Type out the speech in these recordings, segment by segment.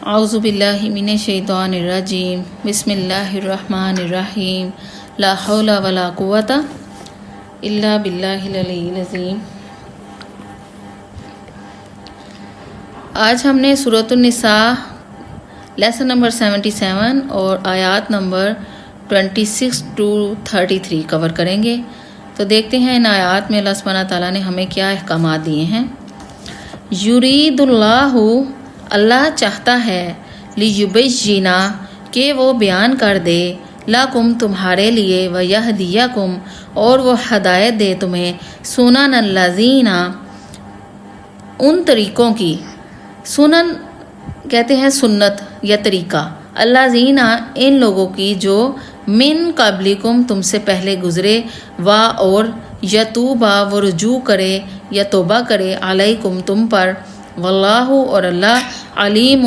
اعوذ باللہ من الشیطان الرجیم بسم اللہ الرحمن الرحیم لا حول ولا قوۃ الا باللہ العلی العظیم۔ آج ہم نے سورۃ النساء لیسن نمبر 77 اور آیات نمبر 26 to 33 کور کریں گے۔ تو دیکھتے ہیں ان آیات میں اللہ سبحانہ تعالیٰ نے ہمیں کیا احکامات دیے ہیں۔ یرید اللہ چاہتا ہے لیبینا کہ وہ بیان کر دے لکم تمہارے لیے ویہدیکم اور وہ ہدایت دے تمہیں سنن الذین ان طریقوں کی، سنن کہتے ہیں سنت یا طریقہ، الذین ان لوگوں کی جو من قبلکم تم سے پہلے گزرے، اور یتوبا وہ رجوع کرے یا توبہ کرے علیکم تم پر، واللہ اور اللہ علیم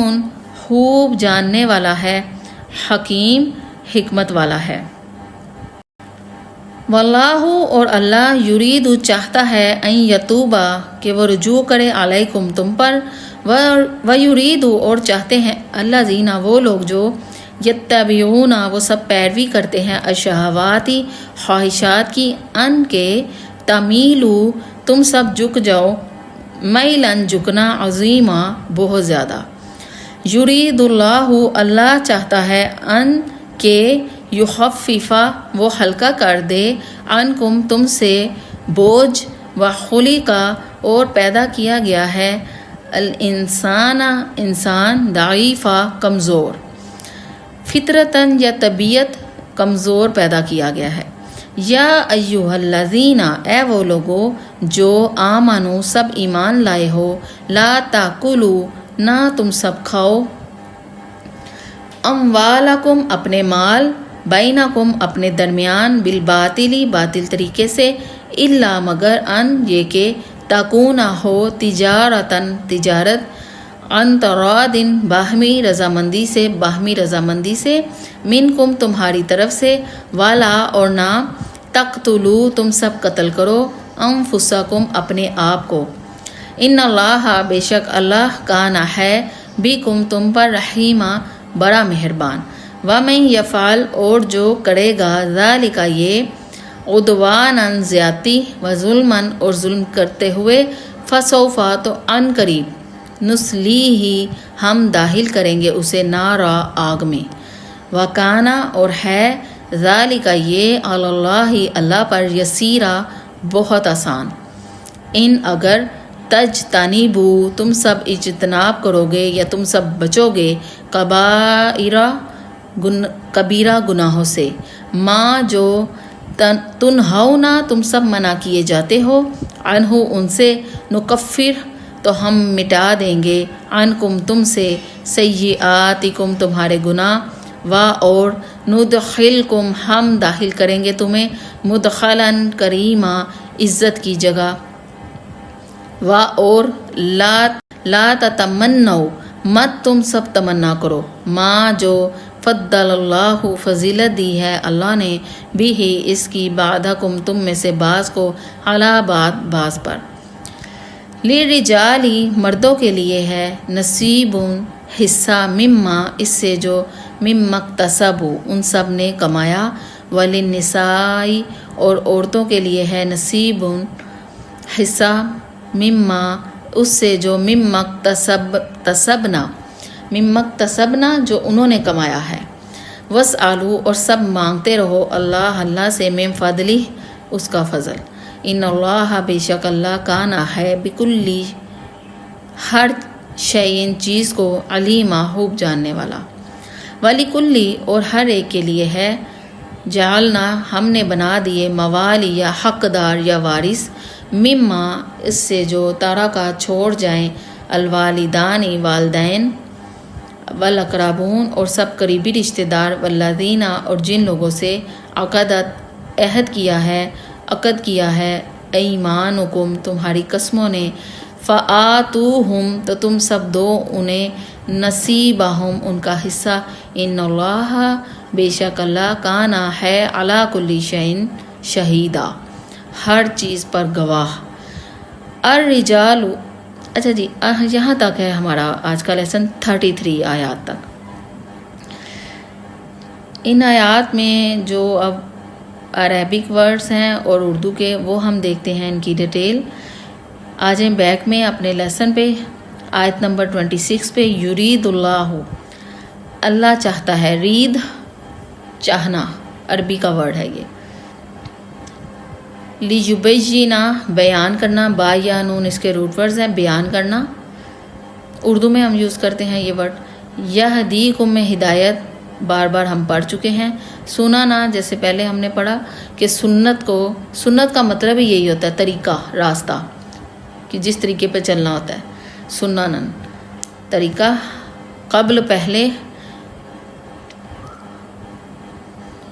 خوب جاننے والا ہے، حکیم حکمت والا ہے۔ واللہ اور اللہ یرید چاہتا ہے ان یتوبا کہ وہ رجوع کرے علیکم تم پر، ویرید اور چاہتے ہیں اللہ زینا وہ لوگ جو یتبعون وہ سب پیروی کرتے ہیں الشہواتی خواہشات کی، ان کے تمیلو تم سب جھک جاؤ، میلن جھکنا عظیمہ بہت زیادہ۔ یرید اللہ چاہتا ہے ان کے یخففا وہ ہلکا کر دے عنکم تم سے بوجھ، وخلقا اور پیدا کیا گیا ہے الانسان انسان ضعیفا کمزور، فطرتاً یا طبیعت کمزور پیدا کیا گیا ہے۔ یا ایھا الذین اے وہ لوگو جو آمنو سب ایمان لائے ہو، لا تاکلو نہ تم سب کھاؤ، اموالکم اپنے مال، بینکم اپنے درمیان، بالباطلی باطل طریقے سے، الا مگر ان یہ کہ تکون ہو تجارتاً تجارت، ان ترادن باہمی رضامندی سے، منکم تمہاری طرف سے، والا اور نہ تقتلو تم سب قتل کرو، انفسکم اپنے آپ کو، ان اللہ بے شک اللہ کانا ہے بکم تم پر رحیمہ بڑا مہربان۔ ومن یفعل اور جو کرے گا ذالک یہ عدوانا زیادتی وظلما اور ظلم کرتے ہوئے، فسوف تو ان قریب، نسلیہ ہم داخل کریں گے اسے نارا آگ میں، وکانا اور ہے ذالک یہ علی اللہ اللہ پر یسیرا بہت آسان۔ ان اگر تجتنبو تم سب اجتناب کرو گے یا تم سب بچو گے، کبیرہ گناہوں سے، ماں جو تنہونا تم سب منع کیے جاتے ہو، عنہ ان سے، نکفر تو ہم مٹا دیں گے، عنکم تم سے، سیئاتکم تمہارے گناہ، اور ندخلکم ہم داخل کریں گے تمہیں، مدخلاً کریما عزت کی جگہ، اور لا تتمنوا مت تم سب تمنا کرو، ماں جو فضل اللہ فضیلت دی ہے اللہ نے، بھی اس کی بعدکم تم میں سے بعض کو، علی بعض پر، للرجالی مردوں کے لیے ہے، نصیب حصہ، مما اس سے جو، مما اکتسبوا ان سب نے کمایا، وللنساء اور عورتوں کے لیے ہے نصیب حصہ، مما اس سے جو، مما اکتسبنا جو انہوں نے کمایا ہے، واسألوا اور سب مانگتے رہو اللہ سے، من فضلہ اس کا فضل، ان اللہ بے شک اللہ کانا ہے بکلی ہر شیء چیز کو، علیما خوب جاننے والا۔ ولکلی اور ہر ایک کے لیے ہے، جعلنا ہم نے بنا دیے، موالی یا حقدار یا وارث، مما اس سے جو، تارا کا چھوڑ جائیں، الوالدانی والدین، والاقربون اور سب قریبی رشتہ دار، والذین اور جن لوگوں سے، عقد کیا ہے، ایمانکم تمہاری قسموں نے، فآتوہم تو تم سب دو انہیں، نصیبہم ان کا حصہ، ان اللہ بے شک اللہ کانا ہے، علی کل شیء شہیدا ہر چیز پر گواہ۔ اچھا جی، یہاں تک ہے ہمارا آج کا لیسن 33 آیات تک۔ ان آیات میں جو اب عربک ورڈز ہیں اور اردو کے وہ ہم دیکھتے ہیں ان کی ڈیٹیل۔ آ جائیں بیک میں اپنے لیسن پہ، آیت نمبر 26 پہ۔ یرید اللہ، اللہ چاہتا ہے، رید چاہنا عربی کا ورڈ ہے یہ۔ لیبینا بیان کرنا، با یا نون اس کے روٹ ورڈز ہیں، بیان کرنا۔ اردو میں ہم یوز کرتے ہیں یہ ورڈ۔ یہدیکم میں ہدایت، بار بار ہم پڑھ چکے ہیں۔ سننا، جیسے پہلے ہم نے پڑھا کہ سنت کا مطلب ہی یہی ہوتا ہے، طریقہ، راستہ، کہ جس طریقے پہ چلنا ہوتا ہے۔ سنن طریقہ، قبل پہلے۔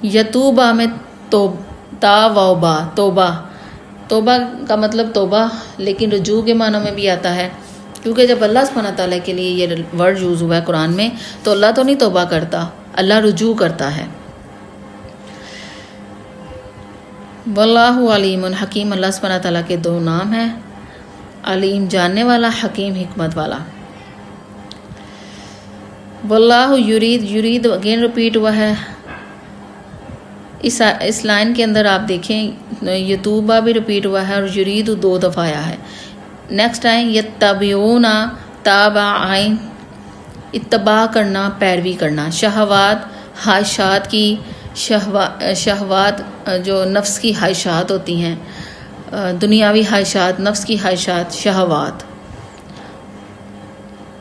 یتوبہ میں توبہ، توبہ کا مطلب توبہ، لیکن رجوع کے معنوں میں بھی آتا ہے، کیونکہ جب اللہ سبحانہ تعالیٰ کے لیے یہ ورڈ یوز ہوا ہے قرآن میں، تو اللہ تو نہیں توبہ کرتا، اللہ رجوع کرتا ہے۔ واللہ علیم حکیم، اللہ سبحانہ تعالیٰ کے دو نام ہیں، علیم جاننے والا، حکیم حکمت والا۔ واللہ یرید اگین ریپیٹ ہوا ہے اس لائن کے اندر، آپ دیکھیں یتوبہ بھی ریپیٹ ہوا ہے اور یرید 2 دفعہ آیا ہے۔ نیکسٹ آئیں یتبعون، تابعین، اتباع کرنا، پیروی کرنا۔ شہوات، خواہشات کی، شہوات جو نفس کی خواہشات ہوتی ہیں، دنیاوی خواہشات، نفس کی خواہشات، شہوات۔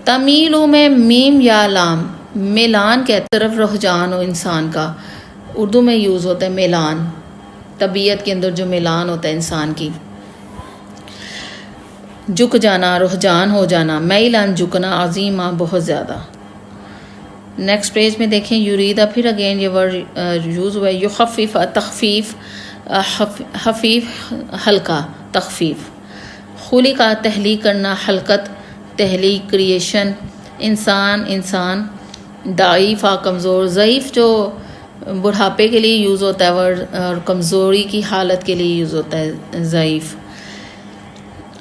تمیلوں میں میم یا لام، میلان کے طرف رجحان ہو انسان کا، اردو میں یوز ہوتا ہے میلان، طبیعت کے اندر جو میلان ہوتا ہے انسان کی، جھک جانا، رجحان ہو جانا، میلان جھکنا، عظیمہ بہت زیادہ۔ نیکسٹ پیج میں دیکھیں یریدہ، پھر اگین یہ ورڈ یوز ہوا ہے، یخفف، تخفیف، خفیف ہلکا، تخفیف۔ خلقہ تخلیق کرنا، خلقت تخلیق، کریشن۔ انسان، ضعیف کمزور، ضعیف جو بڑھاپے کے لیے یوز ہوتا ہے ورڈ، اور کمزوری کی حالت کے لیے یوز ہوتا ہے ضعیف۔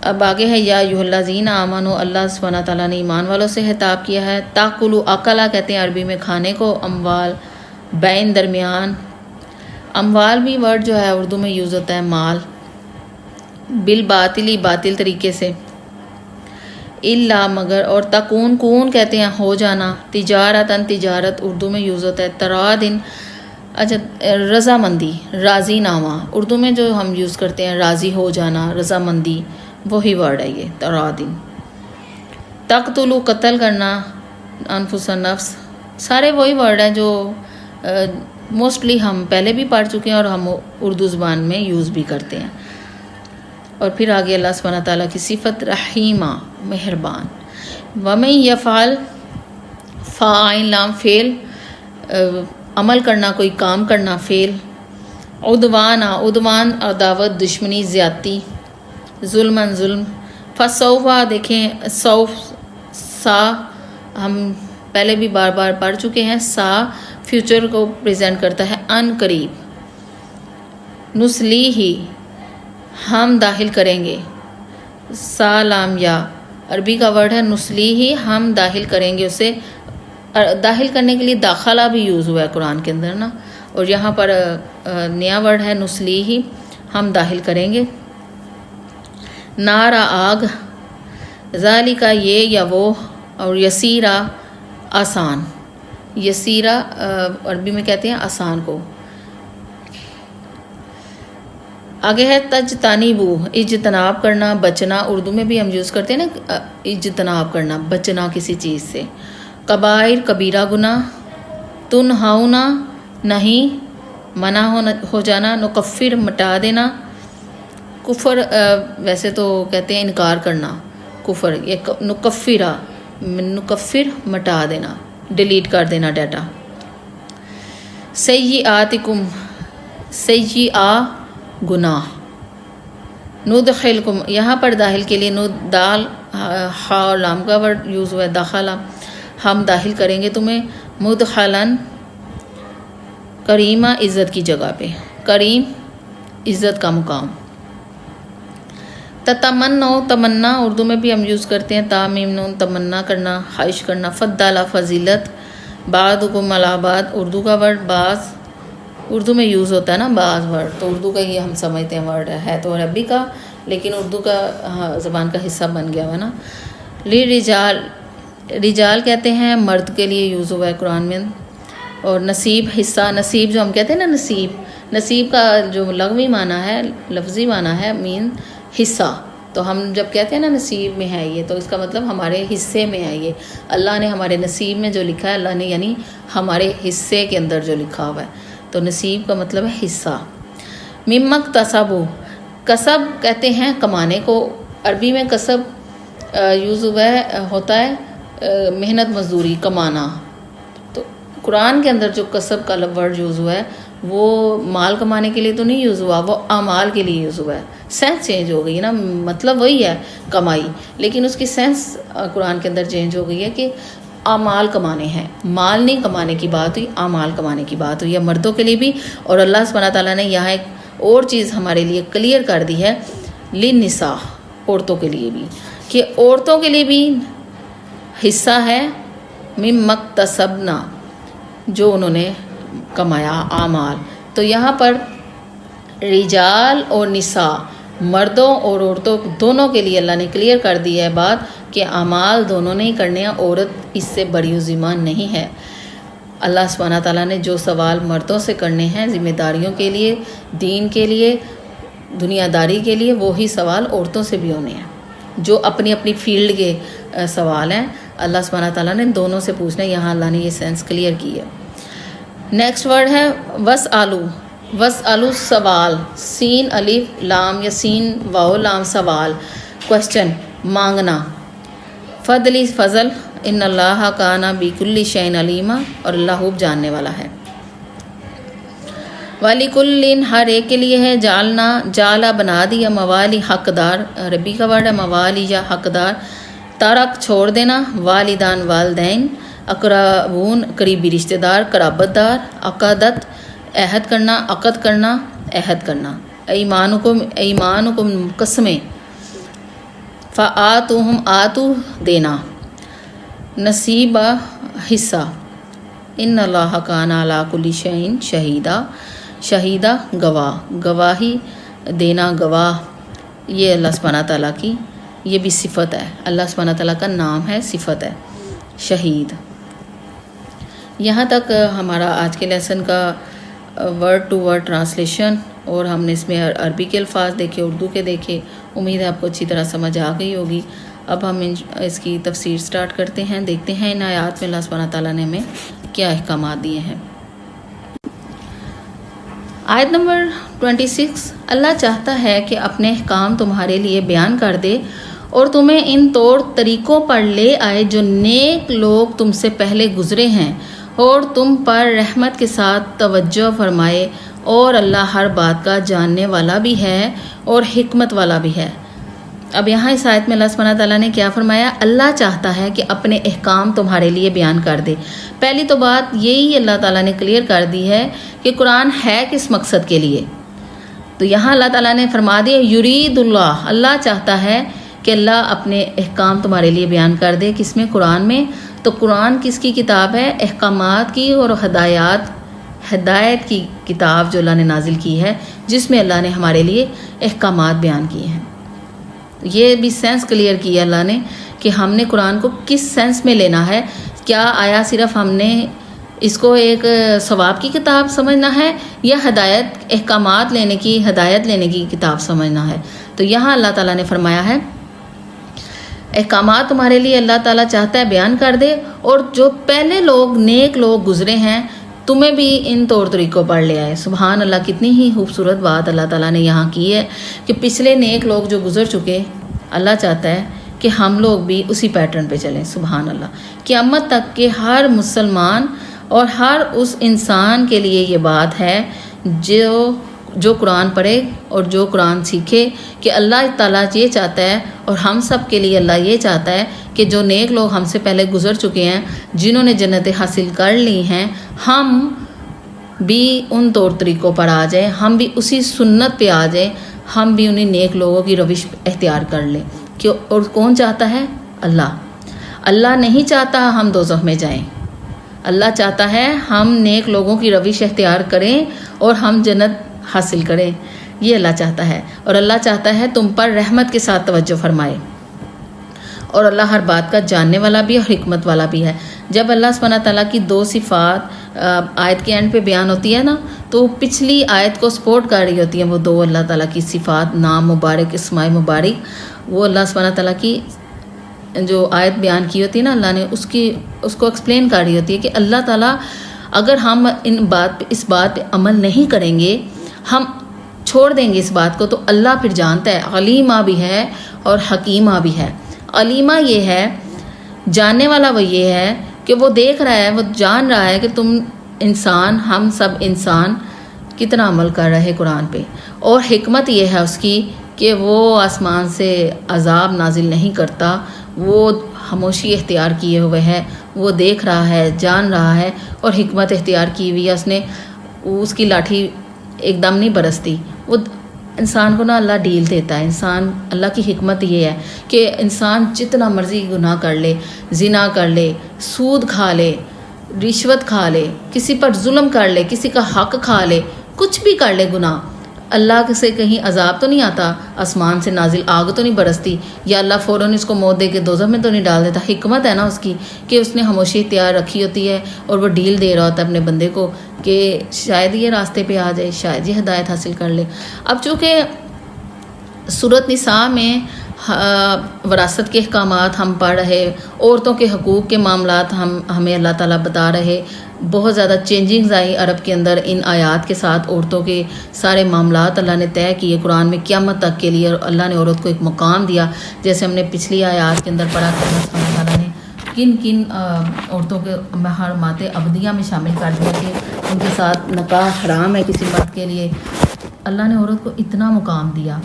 اب آگے ہے یا ایھا الذین آمنوا، اللہ سبحانہ تعالیٰ نے ایمان والوں سے خطاب کیا ہے۔ تاکلوا، اکلا کہتے ہیں عربی میں کھانے کو، اموال بین درمیان، اموال بھی ورڈ جو ہے اردو میں یوز ہوتا ہے مال، بالباطلی باطل طریقے سے، الا مگر، اور تکون کون کہتے ہیں ہو جانا، تجارتاً تجارت اردو میں یوز ہوتا ہے، ترادن، اچھا رضامندی، راضی نامہ اردو میں جو ہم یوز کرتے ہیں راضی ہو جانا، رضامندی، وہی ورڈ ہے یہ ترادن۔ تقتلوا قتل کرنا، انفس نفس، سارے وہی ورڈ ہیں جو موسٹلی ہم پہلے بھی پڑھ چکے ہیں اور ہم اردو زبان میں یوز بھی کرتے ہیں۔ اور پھر آگے اللہ سبحانہ تعالیٰ کی صفت رحیمہ، مہربان۔ وَمَن یفعل، فاعل لام فعل، عمل کرنا، کوئی کام کرنا، فعل۔ عدوان عداوت، دشمنی، زیادتی، ظلماً ظلم۔ فسوف، دیکھیں سوف، سا ہم پہلے بھی بار بار پڑھ چکے ہیں، سا فیوچر کو پریزنٹ کرتا ہے، ان قریب۔ نسلیہ، ہم داخل کریں گے، سا لام یا، عربی کا ورڈ ہے نسلیہ، ہم داخل کریں گے اسے۔ داخل کرنے کے لیے داخلہ بھی یوز ہوا ہے قرآن کے اندر نا، اور یہاں پر نیا ورڈ ہے نسلیہ، ہم داخل کریں گے۔ نارا، آگ، ذالک یہ یا وہ، اور یسیرا آسان، یسیرا عربی میں کہتے ہیں آسان کو۔ آگے ہے تجتنبوا، اجتناب کرنا، بچنا، اردو میں بھی ہم یوز کرتے ہیں نا اجتناب کرنا، بچنا کسی چیز سے۔ کبائر، کبیرہ گناہ۔ تنہونا، نہیں، منع ہو جانا۔ نکفر، مٹا دینا۔ کفر ویسے تو کہتے ہیں انکار کرنا، کفر، یہ نکفرہ، نکفر مٹا دینا، ڈیلیٹ کر دینا ڈیٹا۔ سیئاتکم، سیئہ گناہ۔ ندخلکم، یہاں پر داخل کے لیے دال ہا اور لام کا ورڈ یوز ہوا ہے، داخلہ، ہم داخل کریں گے تمہیں۔ مدخلاً، کریمہ، عزت کی جگہ پہ، کریم عزت کا مقام۔ تتمنو تمنا اردو میں بھی ہم یوز کرتے ہیں، تا میم نون تمنا کرنا، خواہش کرنا. فضل فضیلت، بعضکم علی بعض اردو کا ورڈ بعض اردو میں یوز ہوتا ہے نا بعض ورڈ، تو اردو کا یہ ہم سمجھتے ہیں ورڈ ہے تو عربی کا لیکن اردو کا زبان کا حصہ بن گیا ہے نا. لی رجال، رجال کہتے ہیں مرد کے لیے یوز ہوا ہے قرآن میں. اور نصیب حصہ، نصیب جو ہم کہتے ہیں نا نصیب کا جو لغوی معنی ہے، لفظی معنی ہے مین حصہ. تو ہم جب کہتے ہیں نا نصیب میں ہے یہ، تو اس کا مطلب ہمارے حصے میں ہے یہ. اللہ نے ہمارے نصیب میں جو لکھا ہے، اللہ نے یعنی ہمارے حصے کے اندر جو لکھا ہوا ہے، تو نصیب کا مطلب ہے حصہ. ممک تصبو، کسب کہتے ہیں کمانے کو. عربی میں کسب یوز ہوتا ہے محنت مزدوری کمانا. تو قرآن کے اندر جو کسب کا ورڈ یوز ہوا ہے وہ مال کمانے کے لیے تو نہیں یوز ہوا، وہ اعمال کے لیے یوز ہوا ہے. سینس چینج ہو گئی نا، مطلب وہی ہے کمائی، لیکن اس کی سینس قرآن کے اندر چینج ہو گئی ہے کہ اعمال کمانے ہیں. مال نہیں کمانے کی بات ہوئی، اعمال کمانے کی بات ہوئی ہے مردوں کے لیے بھی. اور اللہ سبحانہ تعالیٰ نے یہاں ایک اور چیز ہمارے لیے کلیئر کر دی ہے، للنساء، عورتوں کے لیے بھی، کہ عورتوں کے لیے بھی حصہ ہے مما اکتسبنا، جو انہوں نے کمایا اعمال. تو یہاں پر رجال اور نساء، مردوں اور عورتوں دونوں کے لیے اللہ نے کلیئر کر دی ہے بات کہ اعمال دونوں نے ہی کرنے ہیں. عورت اس سے بڑی و ذمہ نہیں ہے. اللہ سبحانہ تعالیٰ نے جو سوال مردوں سے کرنے ہیں ذمہ داریوں کے لیے، دین کے لیے، دنیا داری کے لیے، وہی سوال عورتوں سے بھی ہونے ہیں. جو اپنی اپنی فیلڈ کے سوال ہیں اللہ سبحانہ تعالیٰ نے دونوں سے پوچھنا ہے. یہاں اللہ نے یہ سینس کلیئر کی ہے. نیکسٹ ورڈ ہے وسعلو. وسعلو سوال، سین الف لام یا سین واو لام سوال، کوشچن، مانگنا. فضلی فضل، ان اللہ کان بکل شیء علیما، اور اللہ خوب جاننے والا ہے. وَلِكُلٍّ، ہر ایک کے لیے ہے. جالنا، جالا بنا دیا، موالی حقدار، عربی کا ورڈ ہے موالی یا حقدار. ترک چھوڑ دینا، والدان والدین، اقربون قریبی رشتہ دار قرابت دار. عقدت عہد کرنا، عقد کرنا عہد کرنا. ایمانکم، ایمانکم قسمیں. فآتوہم، آتو دینا. نصیبہ حصہ. ان اللہ کان علی کل شیء شہیدا، شہیدہ گواہ، گواہی دینا، گواہ. یہ اللہ سبحانہ تعالیٰ کی یہ بھی صفت ہے، اللہ سبحانہ تعالیٰ کا نام ہے، صفت ہے شہید. یہاں تک ہمارا آج کے لیسن کا ورڈ ٹو ورڈ ٹرانسلیشن، اور ہم نے اس میں عربی کے الفاظ دیکھے، اردو کے دیکھے. امید ہے آپ کو اچھی طرح سمجھ آ گئی ہوگی. اب ہم اس کی تفسیر سٹارٹ کرتے ہیں، دیکھتے ہیں ان آیات میں اللہ سبحانہ تعالیٰ نے ہمیں کیا احکامات دیے ہیں. آیت نمبر 26. اللہ چاہتا ہے کہ اپنے احکام تمہارے لیے بیان کر دے اور تمہیں ان طور طریقوں پر لے آئے جو نیک لوگ تم سے پہلے گزرے ہیں، اور تم پر رحمت کے ساتھ توجہ فرمائے. اور اللہ ہر بات کا جاننے والا بھی ہے اور حکمت والا بھی ہے. اب یہاں اس آیت میں اللہ سبحانہ تعالیٰ نے کیا فرمایا؟ اللہ چاہتا ہے کہ اپنے احکام تمہارے لیے بیان کر دے. پہلی تو بات یہی اللہ تعالیٰ نے کلیئر کر دی ہے کہ قرآن ہے کس مقصد کے لیے. تو یہاں اللہ تعالیٰ نے فرما دیا یرید اللہ، اللہ چاہتا ہے کہ اللہ اپنے احکام تمہارے لیے بیان کر دے. کس میں؟ قرآن میں. تو قرآن کس کی کتاب ہے؟ احکامات کی اور ہدایت کی کتاب جو اللہ نے نازل کی ہے، جس میں اللہ نے ہمارے لیے احکامات بیان کیے ہیں. یہ بھی سینس کلیئر کیا اللہ نے کہ ہم نے قرآن کو کس سینس میں لینا ہے. کیا آیا صرف ہم نے اس کو ایک ثواب کی کتاب سمجھنا ہے، یا ہدایت احکامات لینے کی، ہدایت لینے کی کتاب سمجھنا ہے؟ تو یہاں اللہ تعالیٰ نے فرمایا ہے احکامات تمہارے لیے اللہ تعالیٰ چاہتا ہے بیان کر دے، اور جو پہلے لوگ نیک لوگ گزرے ہیں تمہیں بھی ان طور طریقوں پر لے آئے. سبحان اللہ، کتنی ہی خوبصورت بات اللہ تعالیٰ نے یہاں کی ہے کہ پچھلے نیک لوگ جو گزر چکے، اللہ چاہتا ہے کہ ہم لوگ بھی اسی پیٹرن پہ چلیں. سبحان اللہ. قیامت تک کہ ہر مسلمان اور ہر اس انسان کے لیے یہ بات ہے جو قرآن پڑھے اور جو قرآن سیکھے، کہ اللہ تعالیٰ یہ چاہتا ہے، اور ہم سب کے لیے اللہ یہ چاہتا ہے کہ جو نیک لوگ ہم سے پہلے گزر چکے ہیں، جنہوں نے جنتیں حاصل کر لی ہیں، ہم بھی ان طور طریقوں پر آ جائیں، ہم بھی اسی سنت پہ آ جائیں، ہم بھی انہیں نیک لوگوں کی روش اختیار کر لیں. کہ اور کون چاہتا ہے؟ اللہ نہیں چاہتا ہم دوزخ میں جائیں. اللہ چاہتا ہے ہم نیک لوگوں کی روش اختیار کریں اور ہم جنت حاصل کریں. یہ اللہ چاہتا ہے. اور اللہ چاہتا ہے تم پر رحمت کے ساتھ توجہ فرمائے. اور اللہ ہر بات کا جاننے والا بھی اور حکمت والا بھی ہے. جب اللہ سبحانہ تعالیٰ کی 2 صفات آیت کے اینڈ پہ بیان ہوتی ہے نا، تو پچھلی آیت کو سپورٹ کر رہی ہوتی ہیں وہ 2 اللہ تعالیٰ کی صفات، نام مبارک، اسماء مبارک. وہ اللہ سبحانہ تعالیٰ کی جو آیت بیان کی ہوتی ہے نا، اللہ نے اس کو ایکسپلین کر رہی ہوتی ہے کہ اللہ تعالیٰ اگر ہم اس بات پہ عمل نہیں کریں گے، ہم چھوڑ دیں گے اس بات کو، تو اللہ پھر جانتا ہے. علیمہ بھی ہے اور حکیمہ بھی ہے. علیمہ یہ ہے، جاننے والا وہ یہ ہے کہ وہ دیکھ رہا ہے، وہ جان رہا ہے کہ تم انسان، ہم سب انسان کتنا عمل کر رہے قرآن پہ. اور حکمت یہ ہے اس کی کہ وہ آسمان سے عذاب نازل نہیں کرتا، وہ خاموشی اختیار کیے ہوئے ہے، وہ دیکھ رہا ہے، جان رہا ہے، اور حکمت اختیار کی ہوئی ہے اس نے. اس کی لاٹھی ایک دم نہیں برستی. وہ انسان کو نا اللہ ڈیل دیتا ہے. اللہ کی حکمت یہ ہے کہ انسان جتنا مرضی گناہ کر لے، زنا کر لے، سود کھا لے، رشوت کھا لے، کسی پر ظلم کر لے، کسی کا حق کھا لے، کچھ بھی کر لے گناہ، اللہ سے کہیں عذاب تو نہیں آتا، آسمان سے نازل آگ تو نہیں برستی، یا اللہ فوراً اس کو موت دے کے دوزخ میں تو نہیں ڈال دیتا. حکمت ہے نا اس کی کہ اس نے خاموشی اختیار رکھی ہوتی ہے اور وہ ڈیل دے رہا ہوتا ہے اپنے بندے کو کہ شاید یہ راستے پہ آ جائے، شاید یہ ہدایت حاصل کر لے. اب چونکہ سورۃ نساء میں وراثت کے احکامات ہم پڑھ رہے، عورتوں کے حقوق کے معاملات ہمیں اللہ تعالیٰ بتا رہے، بہت زیادہ چینجنگز آئی عرب کے اندر ان آیات کے ساتھ. عورتوں کے سارے معاملات اللہ نے طے کیے قرآن میں قیامت تک کے لیے، اور اللہ نے عورت کو ایک مقام دیا. جیسے ہم نے پچھلی آیات کے اندر پڑھا کہ اللہ سبحانہ تعالیٰ نے کن عورتوں کے محرمات ابدیہ میں شامل کر دیا کہ ان کے ساتھ نکاح حرام ہے کسی مرد کے لیے. اللہ نے عورت کو اتنا مقام دیا.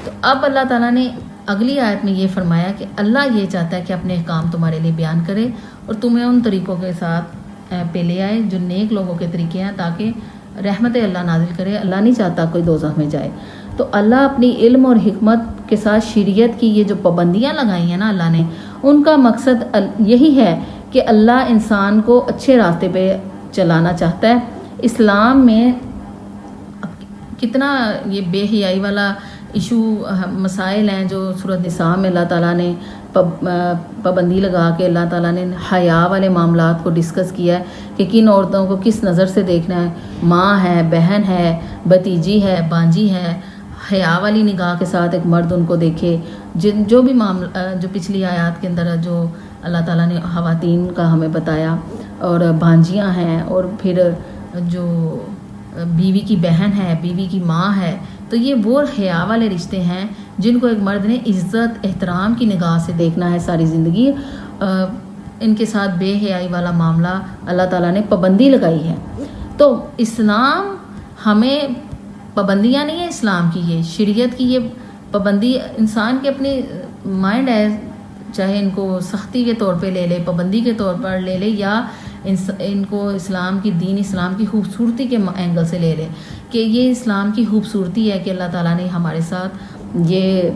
تو اب اللہ تعالیٰ نے اگلی آیت میں یہ فرمایا کہ اللہ یہ چاہتا ہے کہ اپنے احکام تمہارے لیے بیان کرے اور تمہیں ان طریقوں کے ساتھ پہ لے آئے جو نیک لوگوں کے طریقے ہیں، تاکہ رحمت اللہ نازل کرے. اللہ نہیں چاہتا کوئی دوزخ میں جائے. تو اللہ اپنی علم اور حکمت کے ساتھ شریعت کی یہ جو پابندیاں لگائی ہیں نا اللہ نے، ان کا مقصد یہی ہے کہ اللہ انسان کو اچھے راستے پہ چلانا چاہتا ہے. اسلام میں کتنا یہ بے حیائی والا ایشو مسائل ہیں جو سورۃ نساء میں اللہ تعالیٰ نے پابندی لگا کے اللہ تعالیٰ نے حیا والے معاملات کو ڈسکس کیا ہے کہ کن عورتوں کو کس نظر سے دیکھنا ہے. ماں ہے، بہن ہے، بھتیجی ہے، بانجی ہے، حیا والی نگاہ کے ساتھ ایک مرد ان کو دیکھے. جو بھی معاملہ جو پچھلی آیات کے اندر جو اللہ تعالیٰ نے خواتین کا ہمیں بتایا، اور بانجیاں ہیں، اور پھر جو بیوی کی بہن ہے، بیوی کی ماں ہے، تو یہ وہ حیا والے رشتے ہیں جن کو ایک مرد نے عزت احترام کی نگاہ سے دیکھنا ہے ساری زندگی. ان کے ساتھ بے حیائی والا معاملہ اللہ تعالیٰ نے پابندی لگائی ہے. تو اسلام ہمیں پابندیاں نہیں ہیں، اسلام کی یہ شریعت کی یہ پابندی انسان کے اپنی مائنڈ ہے، چاہے ان کو سختی کے طور پہ لے لے، پابندی کے طور پر لے لے، یا ان کو اسلام کی دین اسلام کی خوبصورتی کے اینگل سے لے لے کہ یہ اسلام کی خوبصورتی ہے کہ اللہ تعالیٰ نے ہمارے ساتھ یہ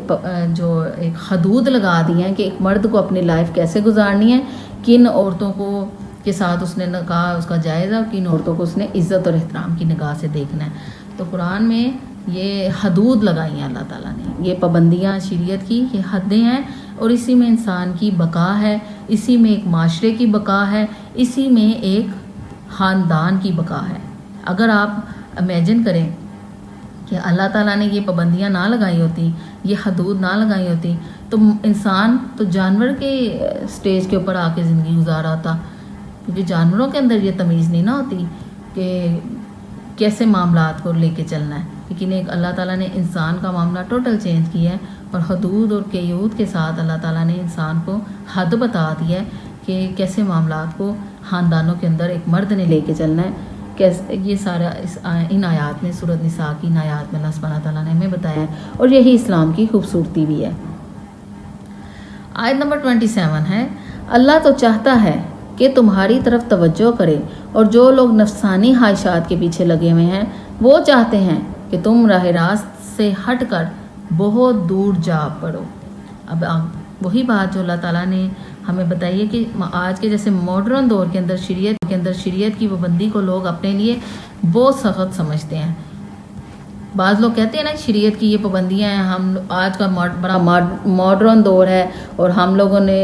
جو ایک حدود لگا دی ہیں کہ ایک مرد کو اپنی لائف کیسے گزارنی ہے، کن عورتوں کو کے ساتھ اس نے کہا اس کا جائزہ، کن عورتوں کو اس نے عزت اور احترام کی نگاہ سے دیکھنا ہے. تو قرآن میں یہ حدود لگائی ہیں اللہ تعالیٰ نے، یہ پابندیاں شریعت کی یہ حدیں ہیں، اور اسی میں انسان کی بقا ہے، اسی میں ایک معاشرے کی بقا ہے، اسی میں ایک خاندان کی بقا ہے. اگر آپ امیجن کریں کہ اللہ تعالیٰ نے یہ پابندیاں نہ لگائی ہوتی، یہ حدود نہ لگائی ہوتی، تو انسان تو جانور کے سٹیج کے اوپر آ کے زندگی گزارا ہوتا، کیونکہ جانوروں کے اندر یہ تمیز نہیں نہ ہوتی کہ کیسے معاملات کو لے کے چلنا ہے. لیکن ایک اللہ تعالیٰ نے انسان کا معاملہ ٹوٹل چینج کیا ہے، اور حدود اور قیود کے ساتھ اللہ تعالیٰ نے انسان کو حد بتا دیا ہے کہ کیسے معاملات کو خاندانوں کے اندر ایک مرد نے لے کے چلنا ہے. یہ سارا ان آیات میں سورۃ نساء کی ان آیات میں اللہ سبحانہ تعالیٰ نے ہمیں بتایا ہے، اور یہی اسلام کی خوبصورتی بھی ہے. آیت نمبر 27 ہے، اللہ تو چاہتا ہے کہ تمہاری طرف توجہ کرے، اور جو لوگ نفسانی خواہشات کے پیچھے لگے ہوئے ہیں وہ چاہتے ہیں کہ تم راہ راست سے ہٹ کر بہت دور جا پڑو۔ اب وہی بات جو اللہ تعالیٰ نے ہمیں بتائی ہے کہ آج کے جیسے ماڈرن دور کے اندر شریعت کی پابندی کو لوگ اپنے لیے بہت سخت سمجھتے ہیں۔ بعض لوگ کہتے ہیں نا شریعت کی یہ پابندیاں ہیں، ہم آج کا بڑا ماڈرن دور ہے اور ہم لوگوں نے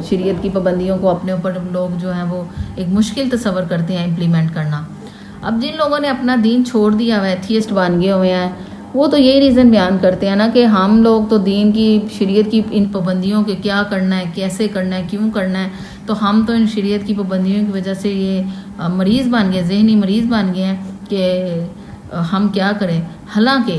شریعت کی پابندیوں کو اپنے اوپر لوگ جو ہیں وہ ایک مشکل تصور کرتے ہیں امپلیمنٹ کرنا۔ اب جن لوگوں نے اپنا دین چھوڑ دیا ہوا ہے، ایتھیسٹ بن گئے ہوئے ہیں، وہ تو یہی ریزن بیان کرتے ہیں نا کہ ہم لوگ تو دین کی شریعت کی ان پابندیوں کے کیا کرنا ہے، کیسے کرنا ہے، کیوں کرنا ہے، تو ہم تو ان شریعت کی پابندیوں کی وجہ سے یہ مریض بن گئے، ذہنی مریض بن گئے ہیں کہ ہم کیا کریں۔ حالانکہ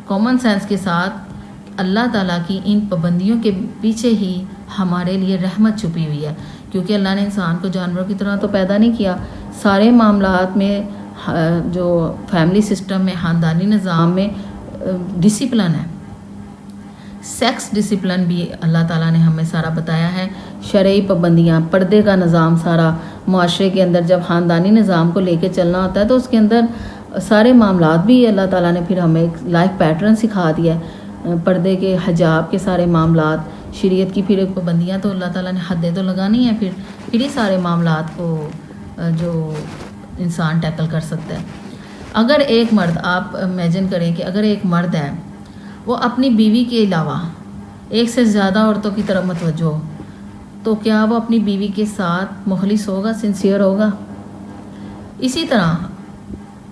کامن سینس کے ساتھ اللہ تعالیٰ کی ان پابندیوں کے پیچھے ہی ہمارے لیے رحمت چھپی ہوئی ہے، کیونکہ اللہ نے انسان کو جانوروں کی طرح تو پیدا نہیں کیا۔ سارے معاملات میں جو فیملی سسٹم میں، خاندانی نظام میں ڈسپلن ہے، سیکس ڈسپلن بھی اللہ تعالیٰ نے ہمیں سارا بتایا ہے، شرعی پابندیاں، پردے کا نظام سارا معاشرے کے اندر جب خاندانی نظام کو لے کے چلنا ہوتا ہے تو اس کے اندر سارے معاملات بھی اللہ تعالیٰ نے پھر ہمیں ایک لائف پیٹرن سکھا دیا ہے، پردے کے، حجاب کے سارے معاملات، شریعت کی پھر پابندیاں تو اللہ تعالیٰ نے حدیں تو لگانی ہیں، پھر یہ سارے معاملات کو جو انسان ٹیکل کر سکتا ہے۔ اگر ایک مرد، آپ امیجن کریں کہ اگر ایک مرد ہے وہ اپنی بیوی کے علاوہ ایک سے زیادہ عورتوں کی طرف متوجہ ہو، تو کیا وہ اپنی بیوی کے ساتھ مخلص ہوگا، سنسیئر ہوگا؟ اسی طرح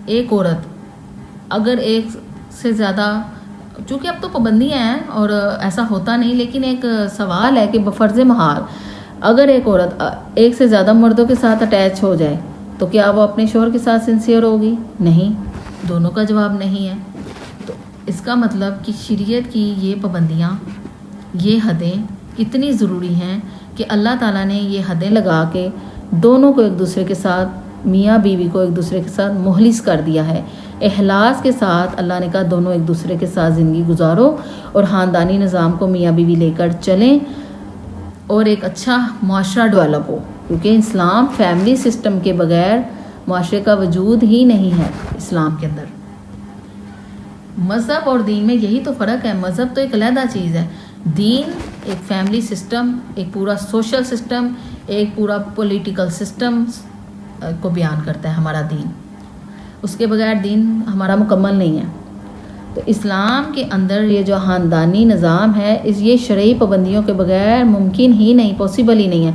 ایک عورت اگر ایک سے زیادہ، چونکہ اب تو پابندیاں ہیں اور ایسا ہوتا نہیں، لیکن ایک سوال ہے کہ بفرض محال اگر ایک عورت ایک سے زیادہ مردوں کے ساتھ اٹیچ ہو جائے تو کیا وہ اپنے شوہر کے ساتھ سنسیئر ہوگی؟ نہیں، دونوں کا جواب نہیں ہے۔ تو اس کا مطلب کہ شریعت کی یہ پابندیاں، یہ حدیں اتنی ضروری ہیں کہ اللہ تعالیٰ نے یہ حدیں لگا کے دونوں کو ایک دوسرے کے ساتھ، میاں بیوی کو ایک دوسرے کے ساتھ مخلص کر دیا ہے۔ اخلاص کے ساتھ اللہ نے کہا دونوں ایک دوسرے کے ساتھ زندگی گزارو اور خاندانی نظام کو میاں بیوی لے کر چلیں اور ایک اچھا معاشرہ ڈیولپ ہو، کیونکہ اسلام فیملی سسٹم کے بغیر معاشرے کا وجود ہی نہیں ہے۔ اسلام کے اندر مذہب اور دین میں یہی تو فرق ہے، مذہب تو ایک علیحدہ چیز ہے، دین ایک فیملی سسٹم، ایک پورا سوشل سسٹم، ایک پورا پولیٹیکل سسٹم کو بیان کرتا ہے ہمارا دین، اس کے بغیر دین ہمارا مکمل نہیں ہے۔ تو اسلام کے اندر یہ جو خاندانی نظام ہے، یہ شرعی پابندیوں کے بغیر ممکن ہی نہیں، پاسبل ہی نہیں ہے۔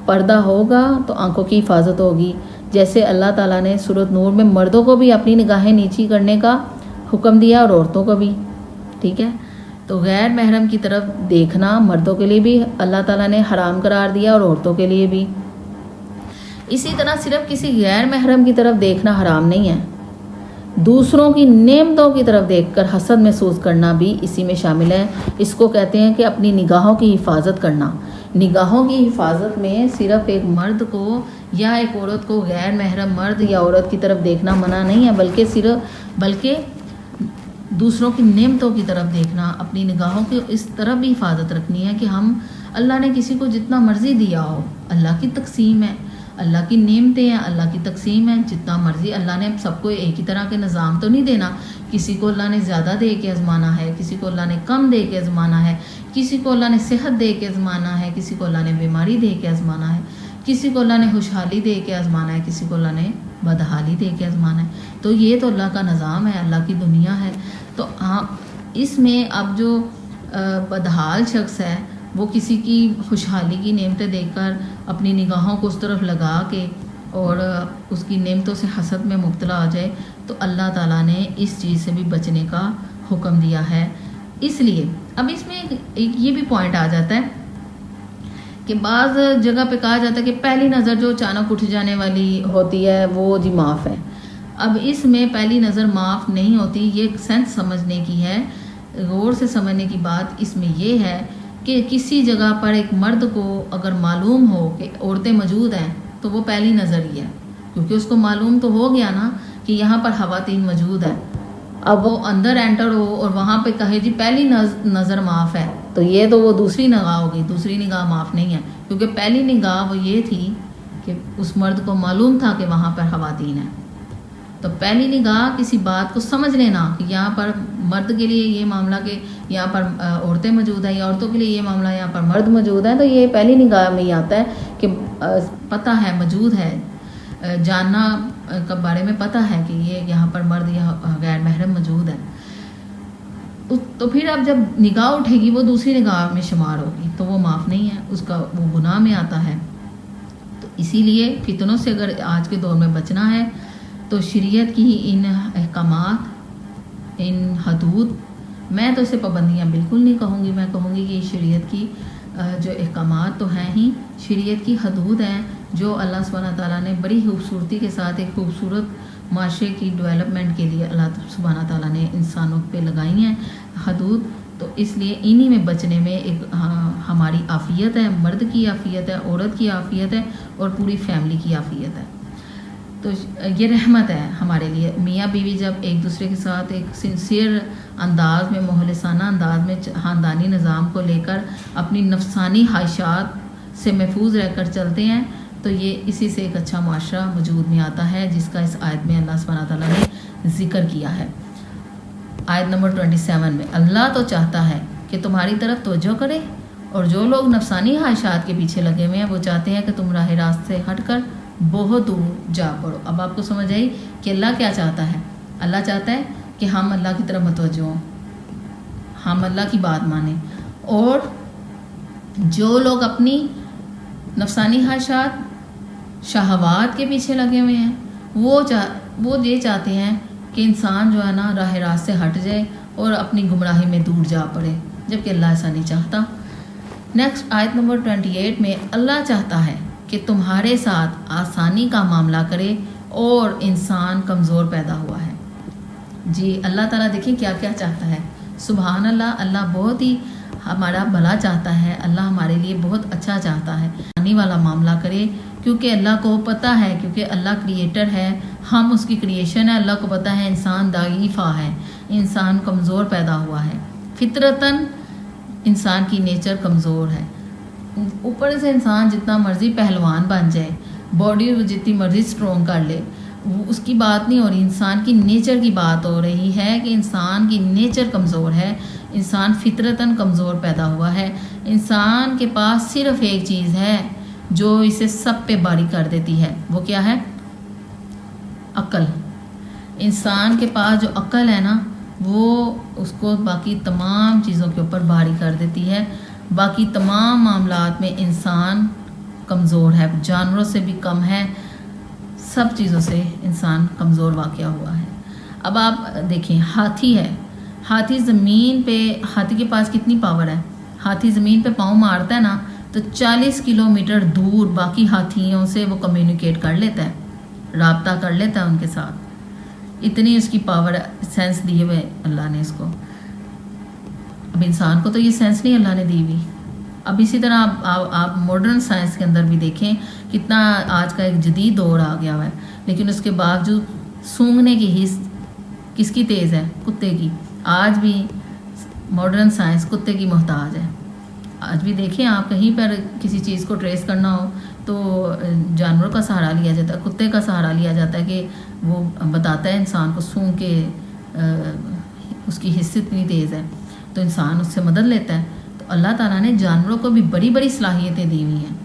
پردہ ہوگا تو آنکھوں کی حفاظت ہوگی، جیسے اللہ تعالیٰ نے سورۃ نور میں مردوں کو بھی اپنی نگاہیں نیچی کرنے کا حکم دیا اور عورتوں کو بھی، ٹھیک ہے۔ تو غیر محرم کی طرف دیکھنا مردوں کے لیے بھی اللہ تعالیٰ نے حرام قرار دیا اور عورتوں کے لیے بھی۔ اسی طرح صرف کسی غیر محرم کی طرف دیکھنا حرام نہیں ہے، دوسروں کی نعمتوں کی طرف دیکھ کر حسد محسوس کرنا بھی اسی میں شامل ہے۔ اس کو کہتے ہیں کہ اپنی نگاہوں کی حفاظت کرنا۔ نگاہوں کی حفاظت میں صرف ایک مرد کو یا ایک عورت کو غیر محرم مرد یا عورت کی طرف دیکھنا منع نہیں ہے، بلکہ دوسروں کی نعمتوں کی طرف دیکھنا، اپنی نگاہوں کی اس طرح بھی حفاظت رکھنی ہے کہ ہم، اللہ نے کسی کو جتنا مرضی دیا ہو، اللہ کی تقسیم ہے، اللہ کی نعمتیں ہیں، اللہ کی تقسیم ہے، جتنا مرضی اللہ نے سب کو ایک ہی طرح کے نظام تو نہیں دینا، کسی کو اللہ نے زیادہ دے کے آزمانا ہے، کسی کو اللہ نے کم دے کے آزمانا ہے، کسی کو اللہ نے صحت دے کے آزمانا ہے، کسی کو اللہ نے بیماری دے کے آزمانا ہے، کسی کو اللہ نے خوشحالی دے کے آزمانا ہے، کسی کو اللہ نے بدحالی دے کے آزمانا ہے۔ تو یہ تو اللہ کا نظام ہے، اللہ کی دنیا ہے۔ تو اس میں اب جو بدحال شخص ہے وہ کسی کی خوشحالی کی نعمتیں دیکھ کر اپنی نگاہوں کو اس طرف لگا کے اور اس کی نعمتوں سے حسد میں مبتلا ہو جائے، تو اللہ تعالیٰ نے اس چیز سے بھی بچنے کا حکم دیا ہے۔ اس لیے اب اس میں ایک یہ بھی پوائنٹ آ جاتا ہے کہ بعض جگہ پہ کہا جاتا ہے کہ پہلی نظر جو اچانک اٹھ جانے والی ہوتی ہے وہ جی معاف ہے۔ اب اس میں پہلی نظر معاف نہیں ہوتی، یہ سینس سمجھنے کی ہے، غور سے سمجھنے کی بات اس میں یہ ہے کہ کسی جگہ پر ایک مرد کو اگر معلوم ہو کہ عورتیں موجود ہیں تو وہ پہلی نظر ہی ہے، کیونکہ اس کو معلوم تو ہو گیا نا کہ یہاں پر خواتین موجود ہیں۔ اب وہ اندر انٹر ہو اور وہاں پہ کہے جی پہلی نظر معاف ہے، تو یہ تو وہ دوسری نگاہ ہوگی، دوسری نگاہ معاف نہیں ہے، کیونکہ پہلی نگاہ وہ یہ تھی کہ اس مرد کو معلوم تھا کہ وہاں پر خواتین ہیں۔ تو پہلی نگاہ کسی بات کو سمجھ لینا کہ یہاں پر مرد کے لیے یہ معاملہ کہ یہاں پر عورتیں موجود ہیں، یا عورتوں کے لیے یہ معاملہ یہاں پر مرد موجود ہیں، تو یہ پہلی نگاہ میں ہی آتا ہے کہ پتہ ہے، موجود ہے، جاننا کے بارے میں پتہ ہے کہ یہ یہاں پر مرد یا غیر محرم موجود ہے. تو پھر اب جب نگاہ اٹھے گی وہ دوسری نگاہ میں شمار ہوگی، تو وہ معاف نہیں ہے، اس کا وہ گناہ میں آتا ہے. تو اسی لیے فتنوں سے اگر آج کے دور میں بچنا ہے تو شریعت کی ان احکامات، ان حدود، میں تو اسے پابندیاں بالکل نہیں کہوں گی، میں کہوں گی کہ شریعت کی جو احکامات تو ہیں ہی، شریعت کی حدود ہیں جو اللہ سبحانہ تعالیٰ نے بڑی خوبصورتی کے ساتھ ایک خوبصورت معاشرے کی ڈیولپمنٹ کے لیے اللہ سبحانہ تعالیٰ نے انسانوں پہ لگائی ہیں حدود. تو اس لیے انہی میں بچنے میں ایک ہماری عافیت ہے، مرد کی عافیت ہے، عورت کی عافیت ہے، اور پوری فیملی کی عافیت ہے. تو یہ رحمت ہے ہمارے لیے. میاں بیوی جب ایک دوسرے کے ساتھ ایک سنسیئر انداز میں، مخلصانہ انداز میں خاندانی نظام کو لے کر اپنی نفسانی خواہشات سے محفوظ رہ کر چلتے ہیں، تو یہ اسی سے ایک اچھا معاشرہ وجود میں آتا ہے، جس کا اس آیت میں اللہ سبحانہ تعالیٰ نے ذکر کیا ہے. آیت نمبر 27 میں اللہ تو چاہتا ہے کہ تمہاری طرف توجہ کرے، اور جو لوگ نفسانی خواہشات کے پیچھے لگے ہوئے ہیں وہ چاہتے ہیں کہ تم راہ راست سے ہٹ کر بہت دور جا پڑو. اب آپ کو سمجھ آئی کہ اللہ کیا چاہتا ہے. اللہ چاہتا ہے کہ ہم اللہ کی طرف متوجہ ہوں، ہم اللہ کی بات مانیں، اور جو لوگ اپنی نفسانی خواہشات، شہوات کے پیچھے لگے ہوئے ہیں وہ یہ چاہتے ہیں کہ انسان جو ہے نا راہ راست سے ہٹ جائے اور اپنی گمراہی میں دور جا پڑے، جبکہ اللہ ایسا نہیں چاہتا. نیکسٹ آیت نمبر 28 میں اللہ چاہتا ہے کہ تمہارے ساتھ آسانی کا معاملہ کرے اور انسان کمزور پیدا ہوا ہے. جی اللہ تعالیٰ دیکھیں کیا کیا چاہتا ہے. سبحان اللہ، اللہ بہت ہی ہمارا بھلا چاہتا ہے، اللہ ہمارے لیے بہت اچھا چاہتا ہے. آسانی والا معاملہ کرے کیونکہ اللہ کو پتہ ہے، کیونکہ اللہ کریٹر ہے، ہم اس کی کریشن ہے. اللہ کو پتہ ہے انسان ضعیفہ ہے، انسان کمزور پیدا ہوا ہے، فطرتاً انسان کی نیچر کمزور ہے. اوپر سے انسان جتنا مرضی پہلوان بن جائے، باڈی جتنی مرضی اسٹرونگ کر لے، اس کی بات نہیں ہو رہی، انسان کی نیچر کی بات ہو رہی ہے کہ انسان کی نیچر کمزور ہے، انسان فطرتاً کمزور پیدا ہوا ہے. انسان کے پاس صرف ایک چیز ہے جو اسے سب پہ باری کر دیتی ہے، وہ کیا ہے؟ عقل. انسان کے پاس جو عقل ہے نا، وہ اس کو باقی تمام چیزوں کے اوپر باری کر دیتی ہے. باقی تمام معاملات میں انسان کمزور ہے، جانوروں سے بھی کم ہے، سب چیزوں سے انسان کمزور واقع ہوا ہے. اب آپ دیکھیں ہاتھی ہے، ہاتھی زمین پہ، ہاتھی کے پاس کتنی پاور ہے. ہاتھی زمین پہ پاؤں مارتا ہے نا تو 40 کلومیٹر دور باقی ہاتھیوں سے وہ کمیونیکیٹ کر لیتا ہے، رابطہ کر لیتا ہے ان کے ساتھ. اتنی اس کی پاور سینس دیے ہوئے اللہ نے اس کو. اب انسان کو تو یہ سینس نہیں اللہ نے دی ہوئی. اب اسی طرح آپ ماڈرن سائنس کے اندر بھی دیکھیں کتنا آج کا ایک جدید دور آ گیا ہوا ہے، لیکن اس کے باوجود سونگھنے کی حس کس کی تیز ہے؟ کتے کی. آج بھی ماڈرن سائنس کتے کی محتاج ہے. آج بھی دیکھیں آپ کہیں پر کسی چیز کو ٹریس کرنا ہو تو جانوروں کا سہارا لیا جاتا ہے، کتے کا سہارا لیا جاتا ہے کہ وہ بتاتا ہے انسان کو سونگھ کے، اس کی حس اتنی تیز ہے تو انسان اس سے مدد لیتا ہے. تو اللہ تعالیٰ نے جانوروں کو بھی بڑی بڑی صلاحیتیں دی ہوئی ہیں.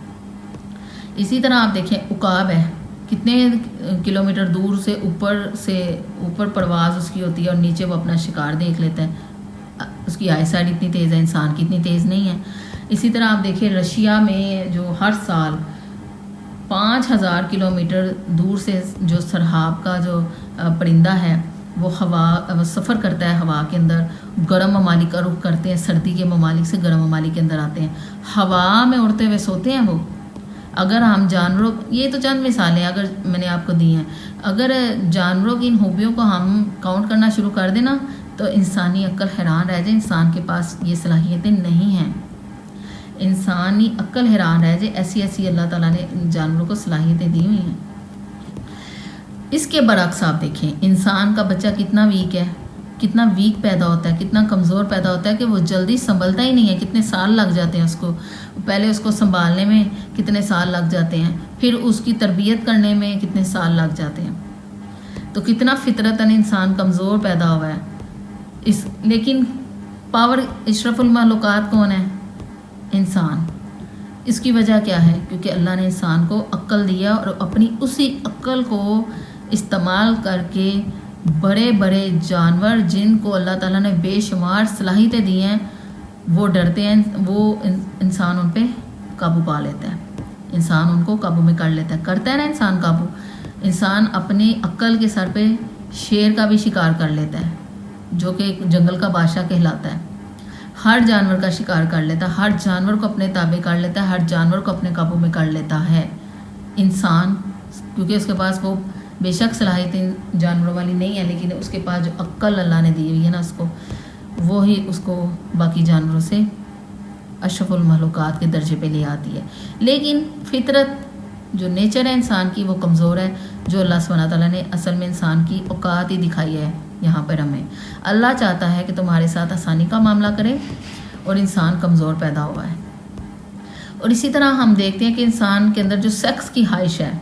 اسی طرح آپ دیکھیں عقاب ہے، کتنے کلومیٹر دور سے اوپر پرواز اس کی ہوتی ہے اور نیچے وہ اپنا شکار دیکھ لیتا ہے. اس کی آئی سائٹ اتنی تیز ہے، انسان کی اتنی تیز نہیں ہے. اسی طرح آپ دیکھیں رشیا میں جو ہر سال 5000 کلومیٹر دور سے جو سرحاب کا جو پرندہ ہے وہ سفر کرتا ہے ہوا کے اندر، گرم ممالک کا رخ کرتے ہیں، سردی کے ممالک سے گرم ممالک کے اندر آتے ہیں، ہوا میں اڑتے ہوئے سوتے ہیں وہ. اگر ہم جانوروں، یہ تو چند مثالیں اگر میں نے آپ کو دی ہیں، اگر جانوروں کی ان خوبیوں کو ہم کاؤنٹ کرنا شروع کر دیں نا تو انسانی عقل حیران رہ جائے. انسان کے پاس یہ صلاحیتیں نہیں ہیں، انسانی عقل حیران رہ جائے، ایسی ایسی اللہ تعالیٰ نے جانوروں کو صلاحیتیں دی ہوئی ہیں. اس کے برعکس آپ دیکھیں انسان کا بچہ کتنا ویک ہے، کتنا ویک پیدا ہوتا ہے، کتنا کمزور پیدا ہوتا ہے کہ وہ جلدی سنبھلتا ہی نہیں ہے. کتنے سال لگ جاتے ہیں اس کو، پہلے اس کو سنبھالنے میں کتنے سال لگ جاتے ہیں، پھر اس کی تربیت کرنے میں کتنے سال لگ جاتے ہیں. تو کتنا فطرتاً انسان کمزور پیدا ہوا ہے لیکن پاور اشرف المخلوقات کون ہے؟ انسان. اس کی وجہ کیا ہے؟ کیونکہ اللہ نے انسان کو عقل دیا اور اپنی اسی عقل کو استعمال کر کے بڑے بڑے جانور جن کو اللہ تعالیٰ نے بے شمار صلاحیتیں دی ہیں وہ ڈرتے ہیں، وہ انسان ان پہ قابو پا لیتا ہے، انسان ان کو قابو میں کر لیتا ہے. کرتا ہے نا انسان قابو. انسان اپنی عقل کے سر پہ شیر کا بھی شکار کر لیتا ہے جو کہ ایک جنگل کا بادشاہ کہلاتا ہے. ہر جانور کا شکار کر لیتا ہے، ہر جانور کو اپنے تابع کر لیتا ہے، ہر جانور کو اپنے قابو میں کر لیتا ہے. انسان کیونکہ اس کے پاس وہ بے شک صلاحیتیں جانوروں والی نہیں ہے، لیکن اس کے پاس جو عقل اللہ نے دی ہوئی ہے نا اس کو، وہی اس کو باقی جانوروں سے اشرف المخلوقات کے درجے پہ لے آتی ہے. لیکن فطرت جو نیچر ہے انسان کی وہ کمزور ہے، جو اللہ سبحانہ تعالیٰ نے اصل میں انسان کی اوقات ہی دکھائی ہے. یہاں پر ہمیں اللہ چاہتا ہے کہ تمہارے ساتھ آسانی کا معاملہ کرے اور انسان کمزور پیدا ہوا ہے. اور اسی طرح ہم دیکھتے ہیں کہ انسان کے اندر جو سیکس کی خواہش ہے،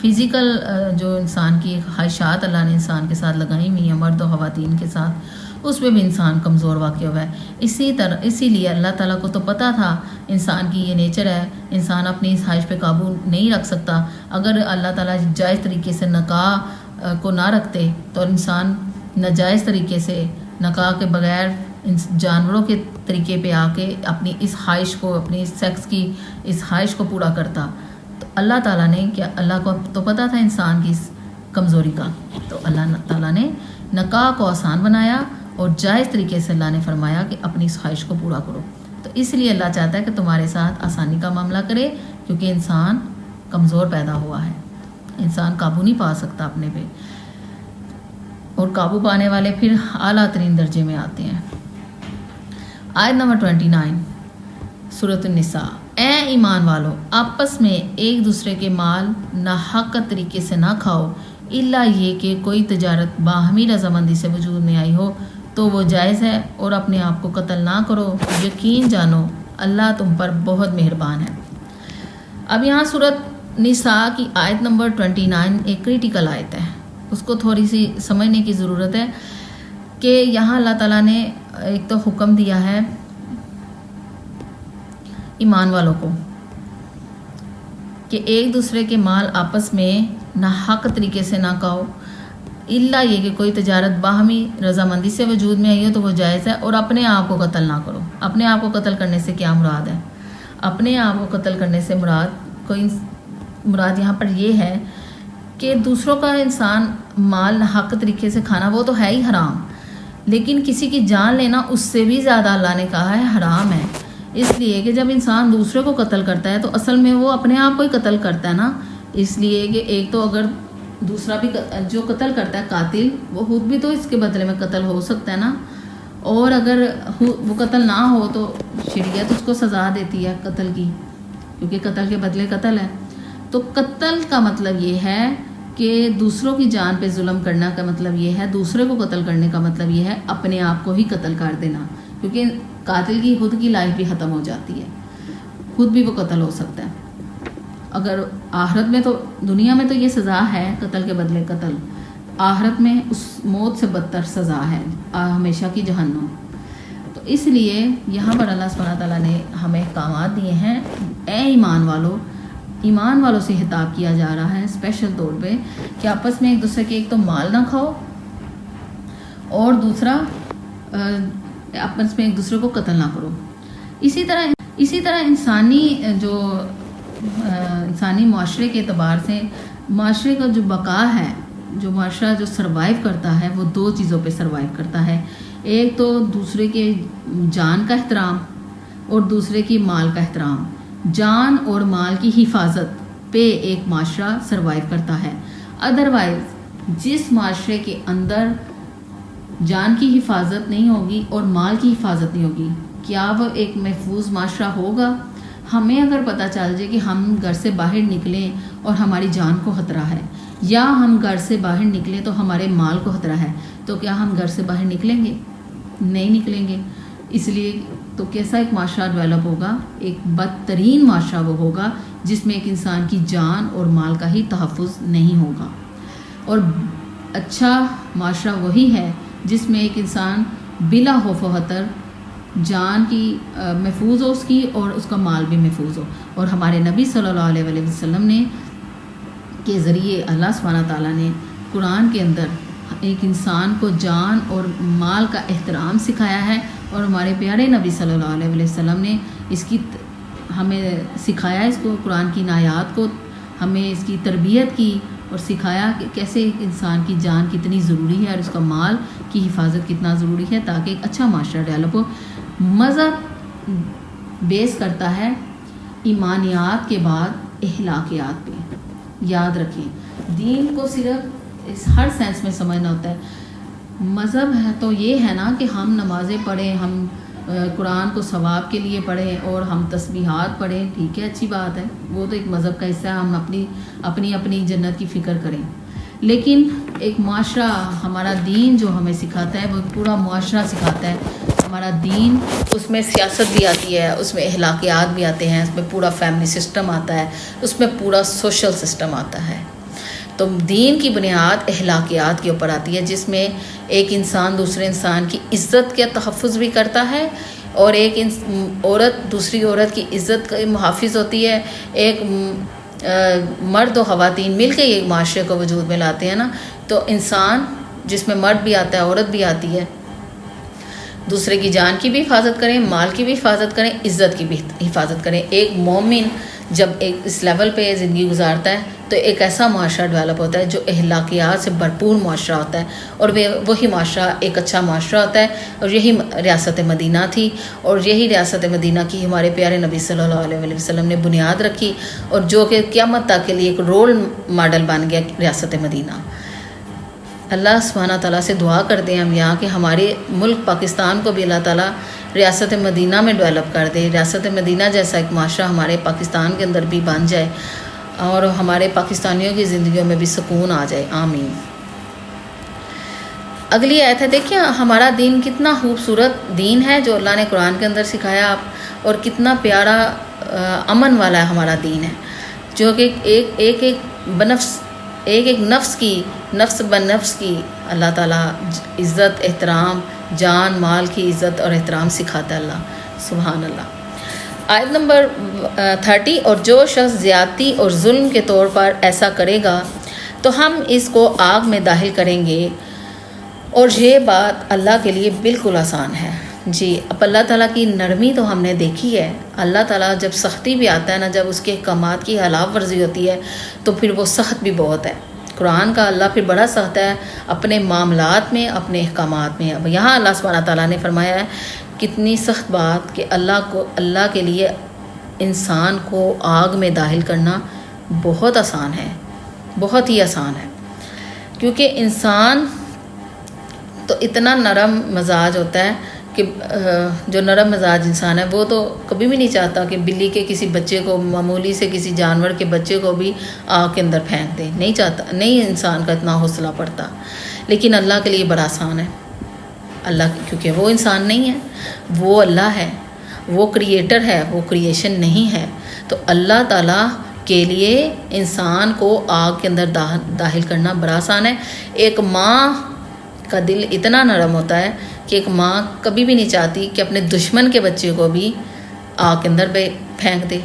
فزیکل جو انسان کی خواہشات اللہ نے انسان کے ساتھ لگائی ہوئی ہیں مرد و خواتین کے ساتھ، اس میں بھی انسان کمزور واقع ہوا ہے. اسی لیے اللہ تعالیٰ کو تو پتہ تھا انسان کی یہ نیچر ہے، انسان اپنی اس خواہش پہ قابو نہیں رکھ سکتا. اگر اللہ تعالیٰ جائز طریقے سے نکاح کو نہ رکھتے تو انسان ناجائز طریقے سے نکاح کے بغیر جانوروں کے طریقے پہ آ کے اپنی اس خواہش کو، اپنی سیکس کی اس خواہش کو پورا کرتا. تو اللہ تعالیٰ نے کیا، اللہ کو تو پتہ تھا انسان کی اس کمزوری کا، تو اللہ تعالیٰ نے نکاح کو آسان بنایا اور جائز طریقے سے اللہ نے فرمایا کہ اپنی اس خواہش کو پورا کرو. تو اس لیے اللہ چاہتا ہے کہ تمہارے ساتھ آسانی کا معاملہ کرے، کیونکہ انسان کمزور پیدا ہوا ہے، انسان قابو نہیں پا سکتا اپنے پہ، اور قابو پانے والے پھر اعلیٰ ترین درجے میں آتے ہیں. آیت نمبر 29 سورۃ النساء. اے ایمان والو، آپس میں ایک دوسرے کے مال ناحق طریقے سے نہ کھاؤ، الا یہ کہ کوئی تجارت باہمی رضامندی سے وجود میں آئی ہو تو وہ جائز ہے، اور اپنے آپ کو قتل نہ کرو، یقین جانو اللہ تم پر بہت مہربان ہے. اب یہاں سورۃ نساء کی آیت نمبر 29 ایک کریٹیکل آیت ہے، اس کو تھوڑی سی سمجھنے کی ضرورت ہے کہ یہاں اللہ تعالیٰ نے ایک تو حکم دیا ہے ایمان والوں کو کہ ایک دوسرے کے مال آپس میں ناحق طریقے سے نہ کھاؤ، الا یہ کہ کوئی تجارت باہمی رضامندی سے وجود میں آئی ہو تو وہ جائز ہے، اور اپنے آپ کو قتل نہ کرو. اپنے آپ کو قتل کرنے سے کیا مراد ہے؟ اپنے آپ کو قتل کرنے سے مراد یہاں پر یہ ہے کہ دوسروں کا انسان مال حق طریقے سے کھانا وہ تو ہے ہی حرام، لیکن کسی کی جان لینا اس سے بھی زیادہ اللہ نے کہا ہے حرام ہے. اس لیے کہ جب انسان دوسرے کو قتل کرتا ہے تو اصل میں وہ اپنے آپ کو ہی قتل کرتا ہے نا. اس لیے کہ ایک تو اگر دوسرا بھی جو قتل کرتا ہے قاتل، وہ خود بھی تو اس کے بدلے میں قتل ہو سکتا ہے نا، اور اگر وہ قتل نہ ہو تو شریعت اس کو سزا دیتی ہے قتل کی، کیونکہ قتل کے بدلے قتل ہے. تو قتل کا مطلب یہ ہے کہ دوسروں کی جان پہ ظلم کرنا کا مطلب یہ ہے، دوسرے کو قتل کرنے کا مطلب یہ ہے اپنے آپ کو ہی قتل کر دینا، کیونکہ قاتل کی خود کی لائف بھی ختم ہو جاتی ہے، خود بھی وہ قتل ہو سکتا ہے. اگر آخرت میں تو، دنیا میں تو یہ سزا ہے قتل کے بدلے قتل، آخرت میں اس موت سے بدتر سزا ہے ہمیشہ کی جہنم. تو اس لیے یہاں پر اللہ سبحانہ تعالیٰ نے ہمیں احکامات دیے ہیں. اے ایمان والو، ایمان والوں سے خطاب کیا جا رہا ہے اسپیشل طور پہ کہ آپس میں ایک دوسرے کے ایک تو مال نہ کھاؤ، اور دوسرا آپس میں ایک دوسرے کو قتل نہ کرو. اسی طرح انسانی معاشرے کے اعتبار سے معاشرے کا جو بقا ہے، جو معاشرہ جو سروائیو کرتا ہے وہ دو چیزوں پہ سروائیو کرتا ہے. ایک تو دوسرے کے جان کا احترام اور دوسرے کی مال کا احترام. جان اور مال کی حفاظت پہ ایک معاشرہ سروائیو کرتا ہے. ادروائز جس معاشرے کے اندر جان کی حفاظت نہیں ہوگی اور مال کی حفاظت نہیں ہوگی، کیا وہ ایک محفوظ معاشرہ ہوگا؟ ہمیں اگر پتہ چل جائے کہ ہم گھر سے باہر نکلیں اور ہماری جان کو خطرہ ہے، یا ہم گھر سے باہر نکلیں تو ہمارے مال کو خطرہ ہے، تو کیا ہم گھر سے باہر نکلیں گے؟ نہیں نکلیں گے. اس لیے تو کیسا ایک معاشرہ ڈیولپ ہوگا؟ ایک بدترین معاشرہ وہ ہوگا جس میں ایک انسان کی جان اور مال کا ہی تحفظ نہیں ہوگا. اور اچھا معاشرہ وہی ہے جس میں ایک انسان بلا خوف و خطر جان کی محفوظ ہو اس کی اور اس کا مال بھی محفوظ ہو. اور ہمارے نبی صلی اللہ علیہ وآلہ وسلم نے کے ذریعے اللہ سبحانہ تعالیٰ نے قرآن کے اندر ایک انسان کو جان اور مال کا احترام سکھایا ہے. اور ہمارے پیارے نبی صلی اللہ علیہ وآلہ وسلم نے اس کی ہمیں سکھایا، اس کو قرآن کی آیات کو ہمیں اس کی تربیت کی اور سکھایا کہ کیسے ایک انسان کی جان کتنی ضروری ہے اور اس کا مال کی حفاظت کتنا ضروری ہے تاکہ ایک اچھا معاشرہ ڈیولپ ہو. مذہب بیس کرتا ہے ایمانیات کے بعد اخلاقیات پہ. یاد رکھیں دین کو صرف اس ہر سینس میں سمجھنا ہوتا ہے. مذہب ہے تو یہ ہے نا کہ ہم نمازیں پڑھیں، ہم قرآن کو ثواب کے لیے پڑھیں اور ہم تسبیحات پڑھیں، ٹھیک ہے، اچھی بات ہے، وہ تو ایک مذہب کا حصہ ہے، ہم اپنی جنت کی فکر کریں. لیکن ایک معاشرہ، ہمارا دین جو ہمیں سکھاتا ہے وہ پورا معاشرہ سکھاتا ہے. ہمارا دین اس میں سیاست بھی آتی ہے، اس میں اخلاقیات بھی آتے ہیں، اس میں پورا فیملی سسٹم آتا ہے، اس میں پورا سوشل سسٹم آتا ہے. تو دین کی بنیاد اخلاقیات کے اوپر آتی ہے جس میں ایک انسان دوسرے انسان کی عزت کا تحفظ بھی کرتا ہے اور ایک عورت دوسری عورت کی عزت کا محافظ ہوتی ہے. ایک مرد و خواتین مل کے ایک معاشرے کو وجود میں لاتے ہیں نا، تو انسان جس میں مرد بھی آتا ہے عورت بھی آتی ہے، دوسرے کی جان کی بھی حفاظت کریں، مال کی بھی حفاظت کریں، عزت کی بھی حفاظت کریں. ایک مومن جب ایک اس لیول پہ زندگی گزارتا ہے تو ایک ایسا معاشرہ ڈیولپ ہوتا ہے جو اخلاقیات سے بھرپور معاشرہ ہوتا ہے اور وہی معاشرہ ایک اچھا معاشرہ ہوتا ہے. اور یہی ریاست مدینہ تھی اور یہی ریاست مدینہ کی ہمارے پیارے نبی صلی اللہ علیہ وسلم نے بنیاد رکھی اور جو کہ قیامت تک کے لیے ایک رول ماڈل بن گیا ریاست مدینہ. اللہ سبحانہ تعالیٰ سے دعا کرتے ہیں ہم یہاں کہ ہمارے ملک پاکستان کو بھی اللہ تعالیٰ ریاست مدینہ میں ڈیولپ کر دے. ریاست مدینہ جیسا ایک معاشرہ ہمارے پاکستان کے اندر بھی بن جائے اور ہمارے پاکستانیوں کی زندگیوں میں بھی سکون آ جائے. آمین. اگلی آیت ہے، دیکھیں ہمارا دین کتنا خوبصورت دین ہے جو اللہ نے قرآن کے اندر سکھایا آپ، اور کتنا پیارا امن والا ہے ہمارا دین ہے جو کہ ایک نفس بنفس کی اللہ تعالیٰ عزت احترام، جان مال کی عزت اور احترام سکھاتا ہے اللہ. سبحان اللہ. آیت نمبر 30، اور جو شخص زیادتی اور ظلم کے طور پر ایسا کرے گا تو ہم اس کو آگ میں داخل کریں گے اور یہ بات اللہ کے لیے بالکل آسان ہے. جی اب اللہ تعالیٰ کی نرمی تو ہم نے دیکھی ہے. اللہ تعالیٰ جب سختی بھی آتا ہے نا، جب اس کے احکامات کی خلاف ورزی ہوتی ہے تو پھر وہ سخت بھی بہت ہے. قرآن کا اللہ پھر بڑا سخت ہے اپنے معاملات میں، اپنے احکامات میں. اب یہاں اللہ سبحانہ تعالیٰ نے فرمایا ہے کتنی سخت بات کہ اللہ کے لیے انسان کو آگ میں داخل کرنا بہت آسان ہے، بہت ہی آسان ہے. کیونکہ انسان تو اتنا نرم مزاج ہوتا ہے کہ جو نرم مزاج انسان ہے وہ تو کبھی بھی نہیں چاہتا کہ بلی کے کسی بچے کو، معمولی سے کسی جانور کے بچے کو بھی آگ کے اندر پھینک دے. نہیں چاہتا، نہیں انسان کا اتنا حوصلہ پڑتا. لیکن اللہ کے لیے بڑا آسان ہے. اللہ کیونکہ وہ انسان نہیں ہے، وہ اللہ ہے، وہ کریٹر ہے، وہ کریشن نہیں ہے. تو اللہ تعالیٰ کے لیے انسان کو آگ کے اندر داخل کرنا بڑا آسان ہے. ایک ماں کا دل اتنا نرم ہوتا ہے کہ ایک ماں کبھی بھی نہیں چاہتی کہ اپنے دشمن کے بچے کو بھی آگ کے اندر پھینک دے.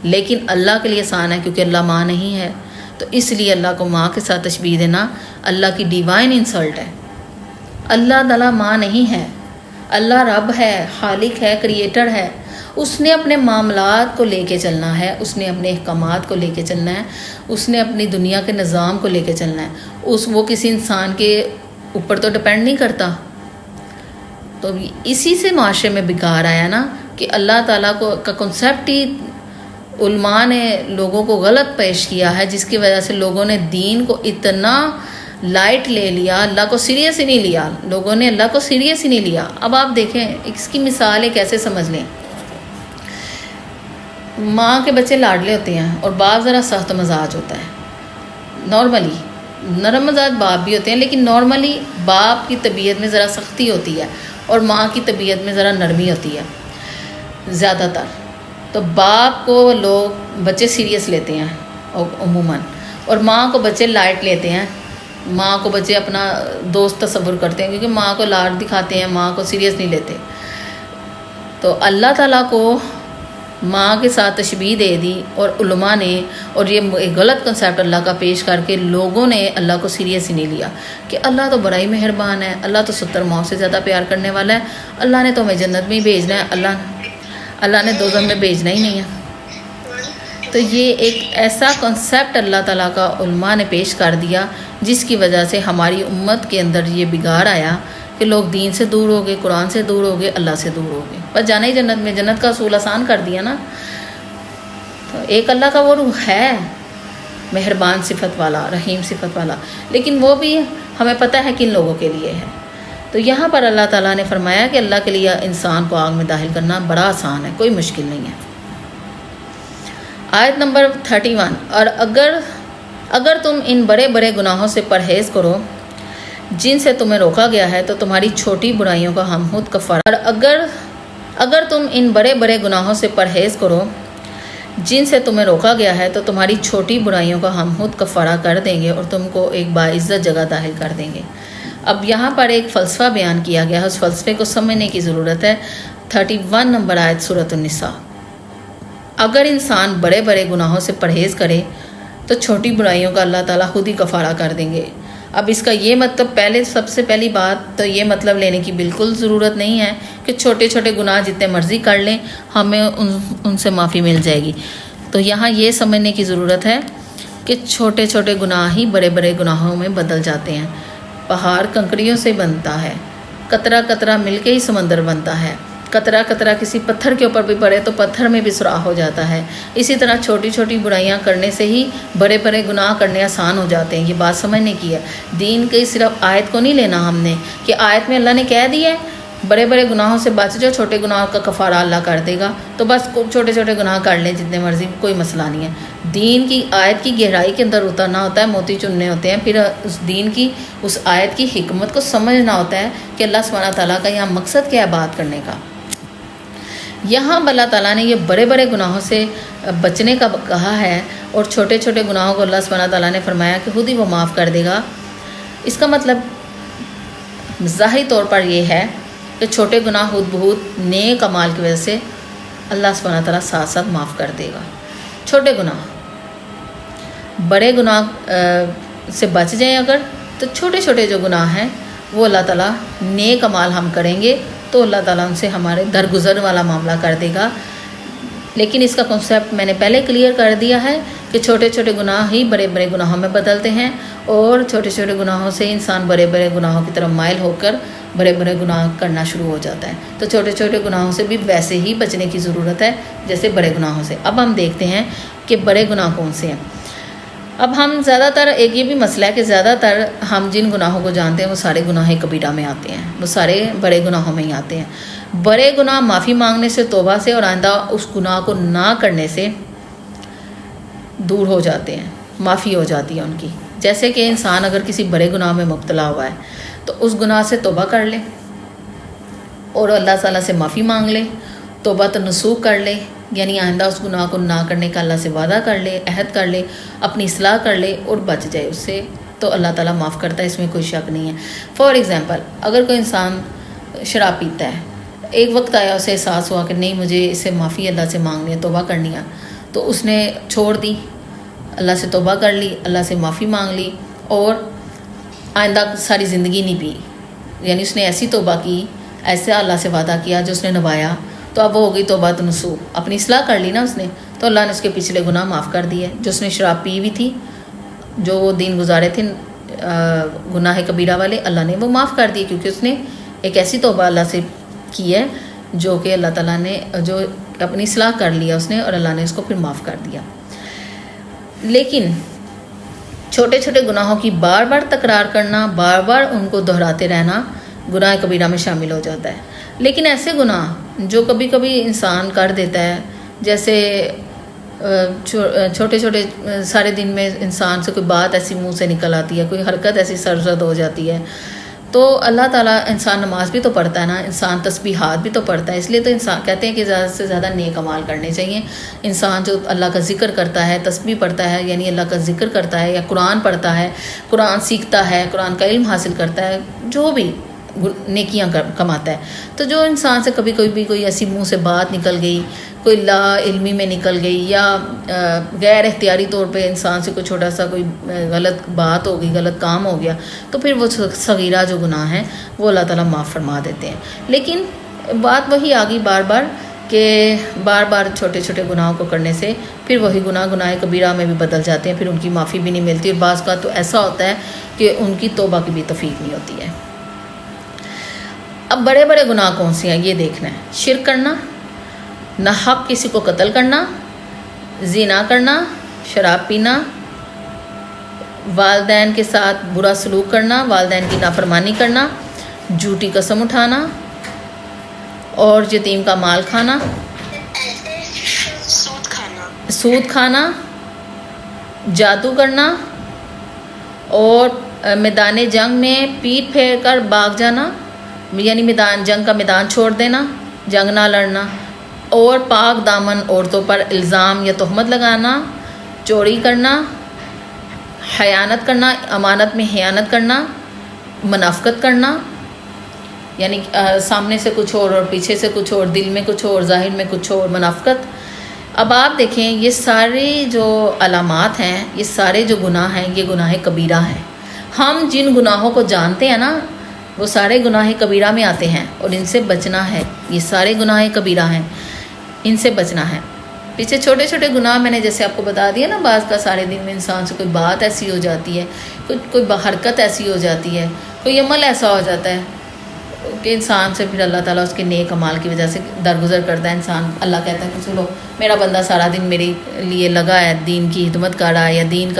لیکن اللہ کے لیے آسان ہے کیونکہ اللہ ماں نہیں ہے. تو اس لیے اللہ کو ماں کے ساتھ تشبیہ دینا اللہ کی ڈیوائن انسلٹ ہے. اللہ تعالیٰ ماں نہیں ہے، اللہ رب ہے، خالق ہے، کریٹر ہے. اس نے اپنے معاملات کو لے کے چلنا ہے، اس نے اپنے احکامات کو لے کے چلنا ہے، اس نے اپنی دنیا کے نظام کو لے کے چلنا ہے. وہ کسی انسان کے اوپر تو ڈپینڈ نہیں کرتا. تو اسی سے معاشرے میں بگاڑ آیا نا کہ اللہ تعالیٰ کا کنسیپٹ ہی علماء نے لوگوں کو غلط پیش کیا ہے، جس کی وجہ سے لوگوں نے دین کو اتنا لائٹ لے لیا، اللہ کو سیریس ہی نہیں لیا. لوگوں نے اللہ کو سیریس ہی نہیں لیا. اب آپ دیکھیں اس کی مثال ہے، کیسے سمجھ لیں. ماں کے بچے لاڈلے ہوتے ہیں اور باپ ذرا سخت مزاج ہوتا ہے. نارملی نرم مزاج باپ بھی ہوتے ہیں، لیکن نارملی باپ کی طبیعت میں ذرا سختی ہوتی ہے اور ماں کی طبیعت میں ذرا نرمی ہوتی ہے زیادہ تر. تو باپ کو لوگ بچے سیریس لیتے ہیں عموماً، اور ماں کو بچے لائٹ لیتے ہیں. ماں کو بچے اپنا دوست تصور کرتے ہیں، کیونکہ ماں کو لاڈ دکھاتے ہیں، ماں کو سیریس نہیں لیتے. تو اللہ تعالیٰ کو ماں کے ساتھ تشبیہ دے دی، اور علماء نے، اور یہ ایک غلط کنسیپٹ اللہ کا پیش کر کے لوگوں نے اللہ کو سیریس ہی نہیں لیا کہ اللہ تو بڑا ہی مہربان ہے، اللہ تو 70 ماؤں سے زیادہ پیار کرنے والا ہے، اللہ نے تو ہمیں جنت میں ہی بھیجنا ہے، اللہ نے دوزخ میں بھیجنا ہی نہیں ہے. تو یہ ایک ایسا کنسیپٹ اللہ تعالیٰ کا علماء نے پیش کر دیا، جس کی وجہ سے ہماری امت کے اندر یہ بگاڑ آیا کہ لوگ دین سے دور ہو گئے، قرآن سے دور ہو گئے، اللہ سے دور ہو گئے. بس جانا ہی جنت میں، جنت کا اصول آسان کر دیا نا. تو ایک اللہ کا وہ روح ہے، مہربان صفت والا، رحیم صفت والا، لیکن وہ بھی ہمیں پتہ ہے کن لوگوں کے لیے ہے. تو یہاں پر اللہ تعالیٰ نے فرمایا کہ اللہ کے لیے انسان کو آگ میں داخل کرنا بڑا آسان ہے، کوئی مشکل نہیں ہے. آیت نمبر 31. اور اگر تم ان بڑے بڑے گناہوں سے پرہیز کرو جن سے تمہیں روکا گیا ہے تو تمہاری چھوٹی برائیوں کا ہم خود کفارہ. اور اگر تم ان بڑے بڑے گناہوں سے پرہیز کرو جن سے تمہیں روکا گیا ہے تو تمہاری چھوٹی برائیوں کا ہم خود کفارہ کر دیں گے اور تم کو ایک باعزت جگہ داخل کر دیں گے. اب یہاں پر ایک فلسفہ بیان کیا گیا ہے، اس فلسفے کو سمجھنے کی ضرورت ہے. 31 نمبر آیت سورۃ النساء. اگر انسان بڑے بڑے گناہوں سے پرہیز کرے تو چھوٹی برائیوں کا اللہ تعالیٰ خود ہی کفارہ کر دیں گے. اب اس کا یہ مطلب سب سے پہلی بات تو یہ مطلب لینے کی بالکل ضرورت نہیں ہے کہ چھوٹے چھوٹے گناہ جتنے مرضی کر لیں ہمیں ان سے معافی مل جائے گی. تو یہاں یہ سمجھنے کی ضرورت ہے کہ چھوٹے چھوٹے گناہ ہی بڑے بڑے گناہوں میں بدل جاتے ہیں. پہاڑ کنکریوں سے بنتا ہے، قطرہ قطرہ مل کے ہی سمندر بنتا ہے. قطرہ قطرہ کسی پتھر کے اوپر بھی پڑے تو پتھر میں بھی سوراخ ہو جاتا ہے. اسی طرح چھوٹی چھوٹی برائیاں کرنے سے ہی بڑے بڑے گناہ کرنے آسان ہو جاتے ہیں. یہ بات سمجھنے کی ہے. دین کی صرف آیت کو نہیں لینا ہم نے کہ آیت میں اللہ نے کہہ دیا ہے بڑے بڑے گناہوں سے بچ جاؤ، چھوٹے گناہوں کا کفارہ اللہ کر دے گا، تو بس چھوٹے چھوٹے گناہ کر لیں جتنے مرضی، کوئی مسئلہ نہیں ہے. دین کی آیت کی گہرائی کے اندر اترنا ہوتا ہے، موتی چننے ہوتے ہیں، پھر اس دین کی اس آیت کی حکمت کو سمجھنا ہوتا ہے کہ اللہ سبحانہ تعالیٰ کا یہاں مقصد کیا ہے بات کرنے کا. یہاں اللہ تعالیٰ نے یہ بڑے بڑے گناہوں سے بچنے کا کہا ہے اور چھوٹے چھوٹے گناہوں کو اللہ سبحانہ تعالیٰ نے فرمایا کہ خود ہی وہ معاف کر دے گا. اس کا مطلب ظاہری طور پر یہ ہے کہ چھوٹے گناہ خود بہت نیک اعمال کی وجہ سے اللہ سبحانہ تعالیٰ ساتھ ساتھ معاف کر دے گا. چھوٹے گناہ، بڑے گناہ سے بچ جائیں اگر، تو چھوٹے چھوٹے جو گناہ ہیں وہ اللہ تعالیٰ نیک اعمال ہم کریں گے تو اللہ تعالیٰ ان سے ہمارے درگزر والا معاملہ کر دے گا. لیکن اس کا کنسیپٹ میں نے پہلے کلیئر کر دیا ہے کہ چھوٹے چھوٹے گناہ ہی بڑے بڑے گناہوں میں بدلتے ہیں، اور چھوٹے چھوٹے گناہوں سے انسان بڑے بڑے گناہوں کی طرف مائل ہو کر بڑے بڑے گناہ کرنا شروع ہو جاتا ہے. تو چھوٹے چھوٹے گناہوں سے بھی ویسے ہی بچنے کی ضرورت ہے جیسے بڑے گناہوں سے. اب ہم دیکھتے ہیں کہ بڑے گناہ کون سے ہیں. اب ہم زیادہ تر ایک یہ بھی مسئلہ ہے کہ زیادہ تر ہم جن گناہوں کو جانتے ہیں وہ سارے گناہ کبیرہ میں آتے ہیں، وہ سارے بڑے گناہوں میں ہی آتے ہیں. بڑے گناہ معافی مانگنے سے، توبہ سے اور آئندہ اس گناہ کو نہ کرنے سے دور ہو جاتے ہیں، معافی ہو جاتی ہے ان کی. جیسے کہ انسان اگر کسی بڑے گناہ میں مبتلا ہوا ہے تو اس گناہ سے توبہ کر لے اور اللہ تعالیٰ سے معافی مانگ لے، توبہ نصوح کر لے، یعنی آئندہ اس گناہ کو نہ کرنے کا اللہ سے وعدہ کر لے، عہد کر لے، اپنی اصلاح کر لے اور بچ جائے اس سے، تو اللہ تعالیٰ معاف کرتا ہے، اس میں کوئی شک نہیں ہے. فار ایگزامپل، اگر کوئی انسان شراب پیتا ہے، ایک وقت آیا اسے احساس ہوا کہ نہیں مجھے اس سے معافی اللہ سے مانگنی ہے، توبہ کرنی ہے، تو اس نے چھوڑ دی، اللہ سے توبہ کر لی، اللہ سے معافی مانگ لی اور آئندہ ساری زندگی نہیں پی. یعنی اس نے ایسی توبہ کی، ایسا اللہ سے وعدہ کیا جو اس نے نبھایا، تو اب وہ ہو گئی توبہ نصوح، اپنی اصلاح کر لی نا اس نے، تو اللہ نے اس کے پچھلے گناہ معاف کر دیے. جو اس نے شراب پی ہوئی تھی، جو وہ دین گزارے تھے گناہ کبیرہ والے، اللہ نے وہ معاف کر دیے کیونکہ اس نے ایک ایسی توبہ اللہ سے کی ہے جو کہ اللہ تعالیٰ نے جو اپنی اصلاح کر لیا اس نے، اور اللہ نے اس کو پھر معاف کر دیا. لیکن چھوٹے چھوٹے گناہوں کی بار بار تکرار کرنا، بار بار ان کو دہراتے رہنا گناہ کبیرہ میں شامل ہو جاتا ہے. لیکن ایسے گناہ جو کبھی کبھی انسان کر دیتا ہے، جیسے چھوٹے چھوٹے سارے دن میں انسان سے کوئی بات ایسی منہ سے نکل آتی ہے، کوئی حرکت ایسی سرزد ہو جاتی ہے، تو اللہ تعالیٰ انسان نماز بھی تو پڑھتا ہے نا، انسان تسبیحات بھی تو پڑھتا ہے، اس لیے تو انسان کہتے ہیں کہ زیادہ سے زیادہ نیک اعمال کرنے چاہیے۔ انسان جو اللہ کا ذکر کرتا ہے، تسبیح پڑھتا ہے، یعنی اللہ کا ذکر کرتا ہے، یا قرآن پڑھتا ہے، قرآن سیکھتا ہے، قرآن کا علم حاصل کرتا ہے، جو بھی نیکیاں کماتا ہے، تو جو انسان سے کبھی کبھی کوئی ایسی منہ سے بات نکل گئی، کوئی لا علمی میں نکل گئی، یا غیر اختیاری طور پہ انسان سے کوئی چھوٹا سا کوئی غلط بات ہو گئی، غلط کام ہو گیا، تو پھر وہ صغیرہ جو گناہ ہیں وہ اللہ تعالیٰ معاف فرما دیتے ہیں۔ لیکن بات وہی آ گئی بار بار کہ بار بار چھوٹے چھوٹے گناہوں کو کرنے سے پھر وہی گناہ کبیرہ میں بھی بدل جاتے ہیں، پھر ان کی معافی بھی نہیں ملتی، اور بعض کا تو ایسا ہوتا ہے کہ ان کی توبہ کی بھی توفیق نہیں ہوتی ہے۔ اب بڑے بڑے گناہ کون سے ہیں یہ دیکھنا ہے۔ شرک کرنا، ناحق کسی کو قتل کرنا، زنا کرنا، شراب پینا، والدین کے ساتھ برا سلوک کرنا، والدین کی نافرمانی کرنا، جھوٹی قسم اٹھانا، اور یتیم کا مال کھانا، سود کھانا، جادو کرنا، اور میدان جنگ میں پیٹھ پھیر کر بھاگ جانا، یعنی جنگ کا میدان چھوڑ دینا، جنگ نہ لڑنا، اور پاک دامن عورتوں پر الزام یا تہمت لگانا، چوری کرنا، خیانت کرنا، امانت میں خیانت کرنا، منافقت کرنا، یعنی سامنے سے کچھ اور پیچھے سے کچھ اور، دل میں کچھ اور ظاہر میں کچھ اور، منافقت۔ اب آپ دیکھیں یہ سارے جو علامات ہیں، یہ سارے جو گناہ ہیں، یہ گناہ کبیرہ ہیں۔ ہم جن گناہوں کو جانتے ہیں نا وہ سارے گناہ کبیرہ میں آتے ہیں، اور ان سے بچنا ہے۔ یہ سارے گناہ کبیرہ ہیں، ان سے بچنا ہے۔ پیچھے چھوٹے چھوٹے گناہ میں نے جیسے آپ کو بتا دیا نا، بعض کا سارے دن میں انسان سے کوئی بات ایسی ہو جاتی ہے، کوئی حرکت ایسی ہو جاتی ہے، کوئی عمل ایسا ہو جاتا ہے کہ انسان سے پھر اللہ تعالیٰ اس کے نیک اعمال کی وجہ سے درگزر کرتا ہے۔ انسان اللہ کہتا ہے کہ چلو میرا بندہ سارا دن میرے لیے لگا ہے، دین کی خدمت کر رہا ہے، یا دین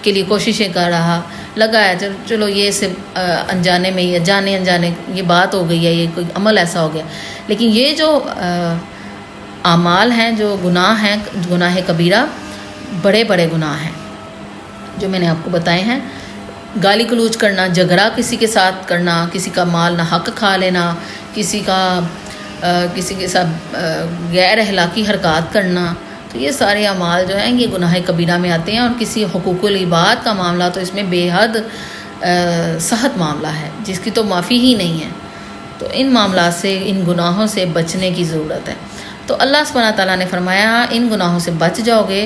کے لیے کوششیں کر رہا لگا ہے، چلو یہ صرف انجانے میں یا جانے انجانے یہ بات ہو گئی ہے، یہ کوئی عمل ایسا ہو گیا۔ لیکن یہ جو اعمال ہیں، جو گناہ ہیں، گناہ کبیرہ بڑے بڑے گناہ ہیں جو میں نے آپ کو بتائے ہیں۔ گالی گلوچ کرنا، جھگڑا کسی کے ساتھ کرنا، کسی کا مال نہ حق کھا لینا، کسی کے ساتھ غیر اخلاقی حرکات کرنا، تو یہ سارے اعمال جو ہیں یہ گناہ کبیرہ میں آتے ہیں۔ اور کسی حقوق العباد کا معاملہ تو اس میں بے حد سخت معاملہ ہے، جس کی تو معافی ہی نہیں ہے۔ تو ان معاملات سے، ان گناہوں سے بچنے کی ضرورت ہے۔ تو اللہ سبحانہ تعالیٰ نے فرمایا ان گناہوں سے بچ جاؤ گے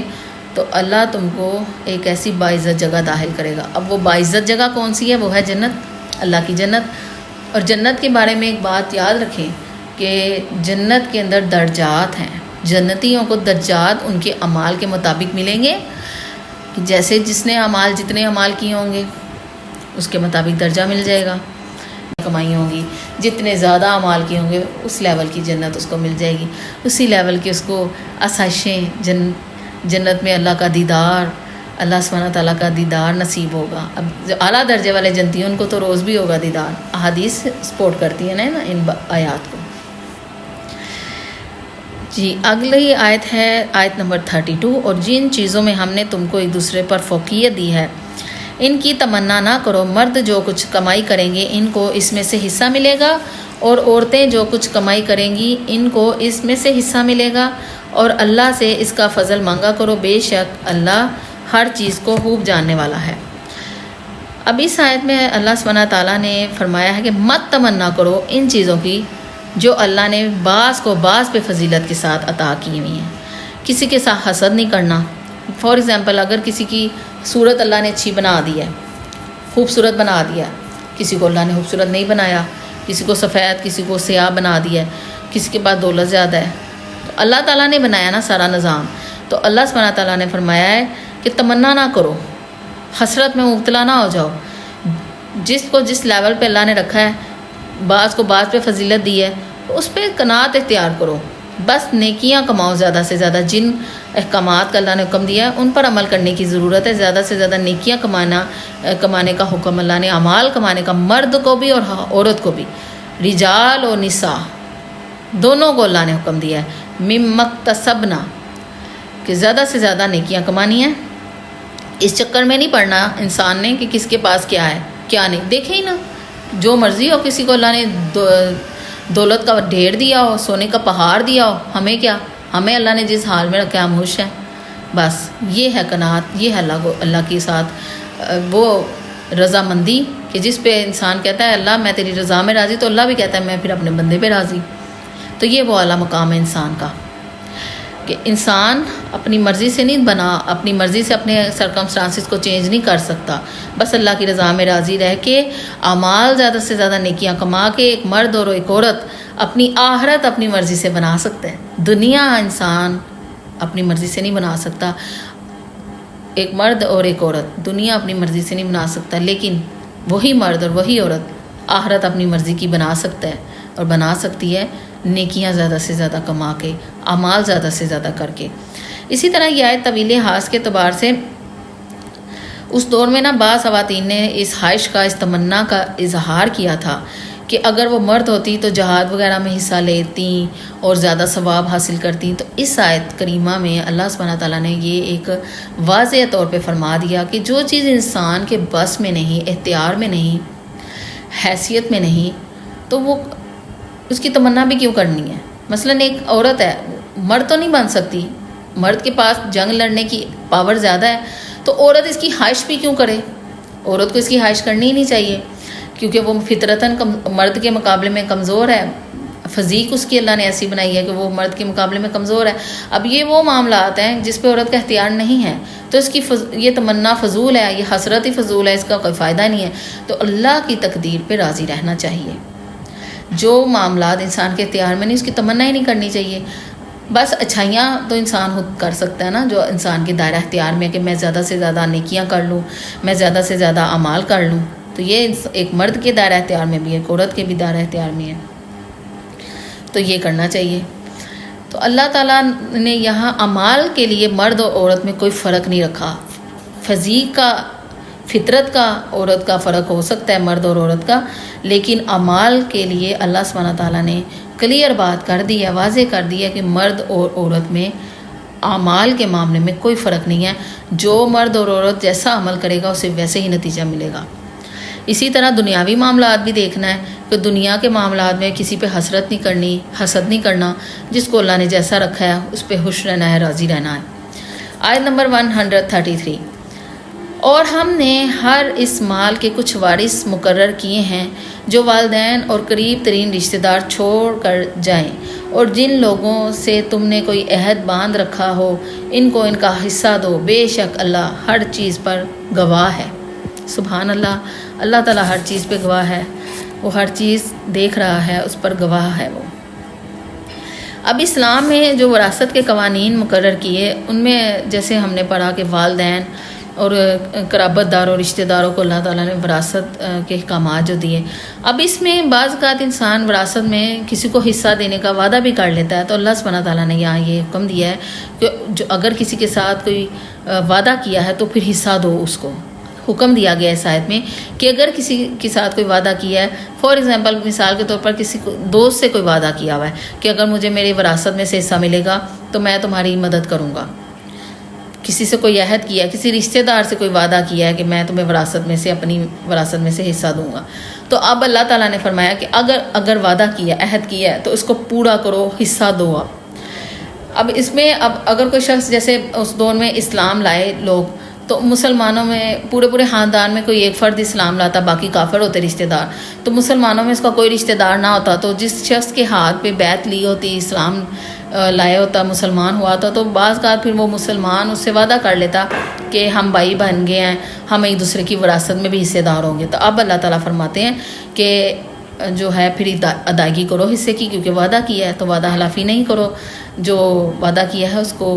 تو اللہ تم کو ایک ایسی باعزت جگہ داخل کرے گا۔ اب وہ باعزت جگہ کون سی ہے؟ وہ ہے جنت، اللہ کی جنت۔ اور جنت کے بارے میں ایک بات یاد رکھیں کہ جنت کے اندر درجات ہیں، جنتیوں کو درجات ان کے اعمال کے مطابق ملیں گے، جیسے جس نے جتنے اعمال کیے ہوں گے اس کے مطابق درجہ مل جائے گا، کمائی ہوں گی، جتنے زیادہ اعمال کیے ہوں گے اس لیول کی جنت اس کو مل جائے گی، اسی لیول کی اس کو آسائشیں، جنت میں اللہ کا دیدار، اللہ سبحانہ تعالیٰ کا دیدار نصیب ہوگا۔ اب جو اعلیٰ درجے والے جنتی ہیں ان کو تو روز بھی ہوگا دیدار، احادیث سپورٹ کرتی ہیں نا ان آیات کو۔ جی اگلی آیت ہے آیت نمبر 32، اور جن چیزوں میں ہم نے تم کو ایک دوسرے پر فوقیت دی ہے ان کی تمنا نہ کرو، مرد جو کچھ کمائی کریں گے ان کو اس میں سے حصہ ملے گا، اور عورتیں جو کچھ کمائی کریں گی ان کو اس میں سے حصہ ملے گا، اور اللہ سے اس کا فضل مانگا کرو، بے شک اللہ ہر چیز کو خوب جاننے والا ہے۔ اب اس آیت میں اللہ سبحانہ تعالیٰ نے فرمایا ہے کہ مت تمنا کرو ان چیزوں کی جو اللہ نے بعض کو بعض پہ فضیلت کے ساتھ عطا کی ہوئی ہیں۔ کسی کے ساتھ حسد نہیں کرنا۔ فار ایگزامپل اگر کسی کی صورت اللہ نے اچھی بنا دی ہے، خوبصورت بنا دیا، کسی کو اللہ نے خوبصورت نہیں بنایا، کسی کو سفید کسی کو سیاہ بنا دیا ہے، کسی کے پاس دولت زیادہ ہے، تو اللہ تعالیٰ نے بنایا نا سارا نظام، تو اللہ سبحانہ تعالیٰ نے فرمایا ہے کہ تمنا نہ کرو، حسرت میں مبتلا نہ ہو جاؤ۔ جس کو جس لیول پہ اللہ نے رکھا ہے، بعض کو بعض پہ فضیلت دی ہے، تو اس پہ قناعت اختیار کرو، بس نیکیاں کماؤ زیادہ سے زیادہ۔ جن احکامات کا اللہ نے حکم دیا ہے ان پر عمل کرنے کی ضرورت ہے، زیادہ سے زیادہ نیکیاں کمانے کا حکم اللہ نے، اعمال کمانے کا، مرد کو بھی اور عورت کو بھی، رجال و نساء دونوں کو اللہ نے حکم دیا ہے، مما اکتسبنا، کہ زیادہ سے زیادہ نیکیاں کمانی ہیں۔ اس چکر میں نہیں پڑنا انسان نے کہ کس کے پاس کیا ہے کیا نہیں، دیکھیں ہی نا جو مرضی ہو کسی کو اللہ نے دولت کا ڈھیر دیا ہو، سونے کا پہاڑ دیا ہو، ہمیں کیا، ہمیں اللہ نے جس حال میں رکھا ہم خوش ہیں. بس یہ ہے قناعت، یہ ہے اللہ کے ساتھ وہ رضامندی کہ جس پہ انسان کہتا ہے اللہ میں تیری رضا میں راضی، تو اللہ بھی کہتا ہے میں پھر اپنے بندے پہ راضی. تو یہ وہ اعلیٰ مقام ہے انسان کا کہ انسان اپنی مرضی سے نہیں بنا، اپنی مرضی سے اپنے سرکمسٹانسز کو چینج نہیں کر سکتا. بس اللہ کی رضا میں راضی رہ کے اعمال زیادہ سے زیادہ نیکیاں کما کے ایک مرد اور ایک عورت اپنی آخرت اپنی مرضی سے بنا سکتے ہیں. دنیا انسان اپنی مرضی سے نہیں بنا سکتا، ایک مرد اور ایک عورت دنیا اپنی مرضی سے نہیں بنا سکتا، لیکن وہی مرد اور وہی عورت آخرت اپنی مرضی کی بنا سکتا ہے، اور بنا سکتی ہے نیکیاں زیادہ سے زیادہ کما کے، اعمال زیادہ سے زیادہ کر کے. اسی طرح یہ آیت طویل حاض کے اعتبار سے اس دور میں بعض خواتین نے اس خواہش کا، اس تمنا کا اظہار کیا تھا کہ اگر وہ مرد ہوتی تو جہاد وغیرہ میں حصہ لیتی اور زیادہ ثواب حاصل کرتی. تو اس آیت کریمہ میں اللہ سبحانہ تعالیٰ نے یہ ایک واضح طور پہ فرما دیا کہ جو چیز انسان کے بس میں نہیں، اختیار میں نہیں، حیثیت میں نہیں، تو وہ اس کی تمنا بھی کیوں کرنی ہے. مثلا ایک عورت ہے، مرد تو نہیں بن سکتی، مرد کے پاس جنگ لڑنے کی پاور زیادہ ہے، تو عورت اس کی خواہش بھی کیوں کرے. عورت کو اس کی خواہش کرنی ہی نہیں چاہیے، کیونکہ وہ فطرتاً مرد کے مقابلے میں کمزور ہے. فزیک اس کی اللہ نے ایسی بنائی ہے کہ وہ مرد کے مقابلے میں کمزور ہے. اب یہ وہ معاملات ہیں جس پہ عورت کا اختیار نہیں ہے، تو اس کی یہ تمنا فضول ہے، یہ حسرت ہی فضول ہے، اس کا کوئی فائدہ نہیں ہے. تو اللہ کی تقدیر پہ راضی رہنا چاہیے. جو معاملات انسان کے اختیار میں نہیں، اس کی تمنا ہی نہیں کرنی چاہیے. بس اچھائیاں تو انسان خود کر سکتا ہے نا، جو انسان کے دائرہ اختیار میں کہ میں زیادہ سے زیادہ نیکیاں کر لوں، میں زیادہ سے زیادہ اعمال کر لوں. تو یہ ایک مرد کے دائرہ اختیار میں بھی ہے، ایک عورت کے بھی دائرہ اختیار میں ہے، تو یہ کرنا چاہیے. تو اللہ تعالیٰ نے یہاں اعمال کے لیے مرد اور عورت میں کوئی فرق نہیں رکھا. فزیک کا، فطرت کا، عورت کا فرق ہو سکتا ہے، مرد اور عورت کا، لیکن اعمال کے لیے اللہ سبحانہ تعالیٰ نے کلیئر بات کر دی ہے، واضح کر دی ہے کہ مرد اور عورت میں اعمال کے معاملے میں کوئی فرق نہیں ہے. جو مرد اور عورت جیسا عمل کرے گا اسے ویسے ہی نتیجہ ملے گا. اسی طرح دنیاوی معاملات بھی دیکھنا ہے کہ دنیا کے معاملات میں کسی پہ حسرت نہیں کرنی، حسد نہیں کرنا. جس کو اللہ نے جیسا رکھا ہے اس پہ خوش رہنا ہے، راضی رہنا ہے. آیت نمبر 133، اور ہم نے ہر اس مال کے کچھ وارث مقرر کیے ہیں جو والدین اور قریب ترین رشتہ دار چھوڑ کر جائیں، اور جن لوگوں سے تم نے کوئی عہد باندھ رکھا ہو ان کو ان کا حصہ دو، بے شک اللہ ہر چیز پر گواہ ہے. سبحان اللہ، اللہ تعالیٰ ہر چیز پہ گواہ ہے، وہ ہر چیز دیکھ رہا ہے، اس پر گواہ ہے وہ. اب اسلام میں جو وراثت کے قوانین مقرر کیے ان میں جیسے ہم نے پڑھا کہ والدین اور قرابت دار اور رشتہ داروں کو اللہ تعالیٰ نے وراثت کے احکامات جو دیے. اب اس میں بعض اوقات انسان وراثت میں کسی کو حصہ دینے کا وعدہ بھی کر لیتا ہے، تو اللہ سبحانہ تعالیٰ نے یہاں یہ حکم دیا ہے کہ جو اگر کسی کے ساتھ کوئی وعدہ کیا ہے تو پھر حصہ دو. اس کو حکم دیا گیا ہے اس آیت میں کہ اگر کسی کے ساتھ کوئی وعدہ کیا ہے، فار ایگزامپل مثال کے طور پر کسی دوست سے کوئی وعدہ کیا ہوا ہے کہ اگر مجھے میری وراثت میں سے حصہ ملے گا تو میں تمہاری مدد کروں گا. کسی سے کوئی عہد کیا ہے، کسی رشتہ دار سے کوئی وعدہ کیا ہے کہ میں تمہیں وراثت میں سے، اپنی وراثت میں سے حصہ دوں گا. تو اب اللہ تعالیٰ نے فرمایا کہ اگر وعدہ کیا، عہد کیا ہے تو اس کو پورا کرو، حصہ دو. اب اس میں اگر کوئی شخص جیسے اس دور میں اسلام لائے لوگ، تو مسلمانوں میں پورے خاندان میں کوئی ایک فرد اسلام لاتا، باقی کافر ہوتے رشتہ دار. تو مسلمانوں میں اس کا کوئی رشتہ دار نہ ہوتا، تو جس شخص کے ہاتھ پہ بیعت لی ہوتی، اسلام لائے ہوتا، مسلمان ہوا تھا، تو بعض کا پھر وہ مسلمان اس سے وعدہ کر لیتا کہ ہم بھائی بن گئے ہیں، ہم ایک دوسرے کی وراثت میں بھی حصے دار ہوں گے. تو اب اللہ تعالیٰ فرماتے ہیں کہ جو ہے پھر ادائیگی کرو حصے کی، کیونکہ وعدہ کیا ہے تو وعدہ خلافی نہیں کرو، جو وعدہ کیا ہے اس کو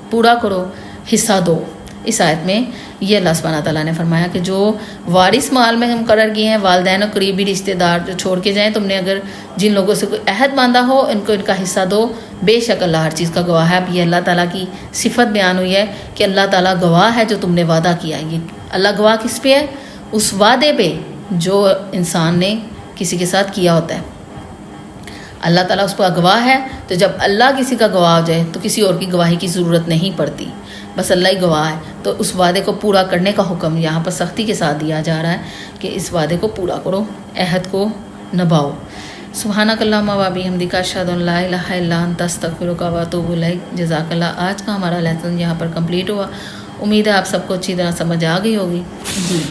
پورا کرو، حصہ دو. اس آیت میں یہ اللہ سبحانہ تعالیٰ نے فرمایا کہ جو وارث مال میں مقرر کیے ہیں، والدین اور قریبی رشتہ دار جو چھوڑ کے جائیں، تم نے اگر جن لوگوں سے کوئی عہد باندھا ہو ان کو ان کا حصہ دو، بے شک اللہ ہر چیز کا گواہ ہے. اب یہ اللہ تعالیٰ کی صفت بیان ہوئی ہے کہ اللہ تعالیٰ گواہ ہے جو تم نے وعدہ کیا. یہ اللہ گواہ کس پہ ہے؟ اس وعدے پہ جو انسان نے کسی کے ساتھ کیا ہوتا ہے. اللہ تعالیٰ اس پر گواہ ہے، تو جب اللہ کسی کا گواہ ہو جائے تو کسی اور کی گواہی کی ضرورت نہیں پڑتی، بس اللہ ہی گواہ ہے۔ تو اس وعدے کو پورا کرنے کا حکم یہاں پر سختی کے ساتھ دیا جا رہا ہے کہ اس وعدے کو پورا کرو، عہد کو نبھاؤ۔ سبحانک اللہم و بحمدک اشہد ان لا الہ الا انت استغفرک و اتوب الیک۔ جزاک اللہ۔ آج کا ہمارا لیسن یہاں پر کمپلیٹ ہوا، امید ہے آپ سب کو اچھی طرح سمجھ آ گئی ہوگی۔ جی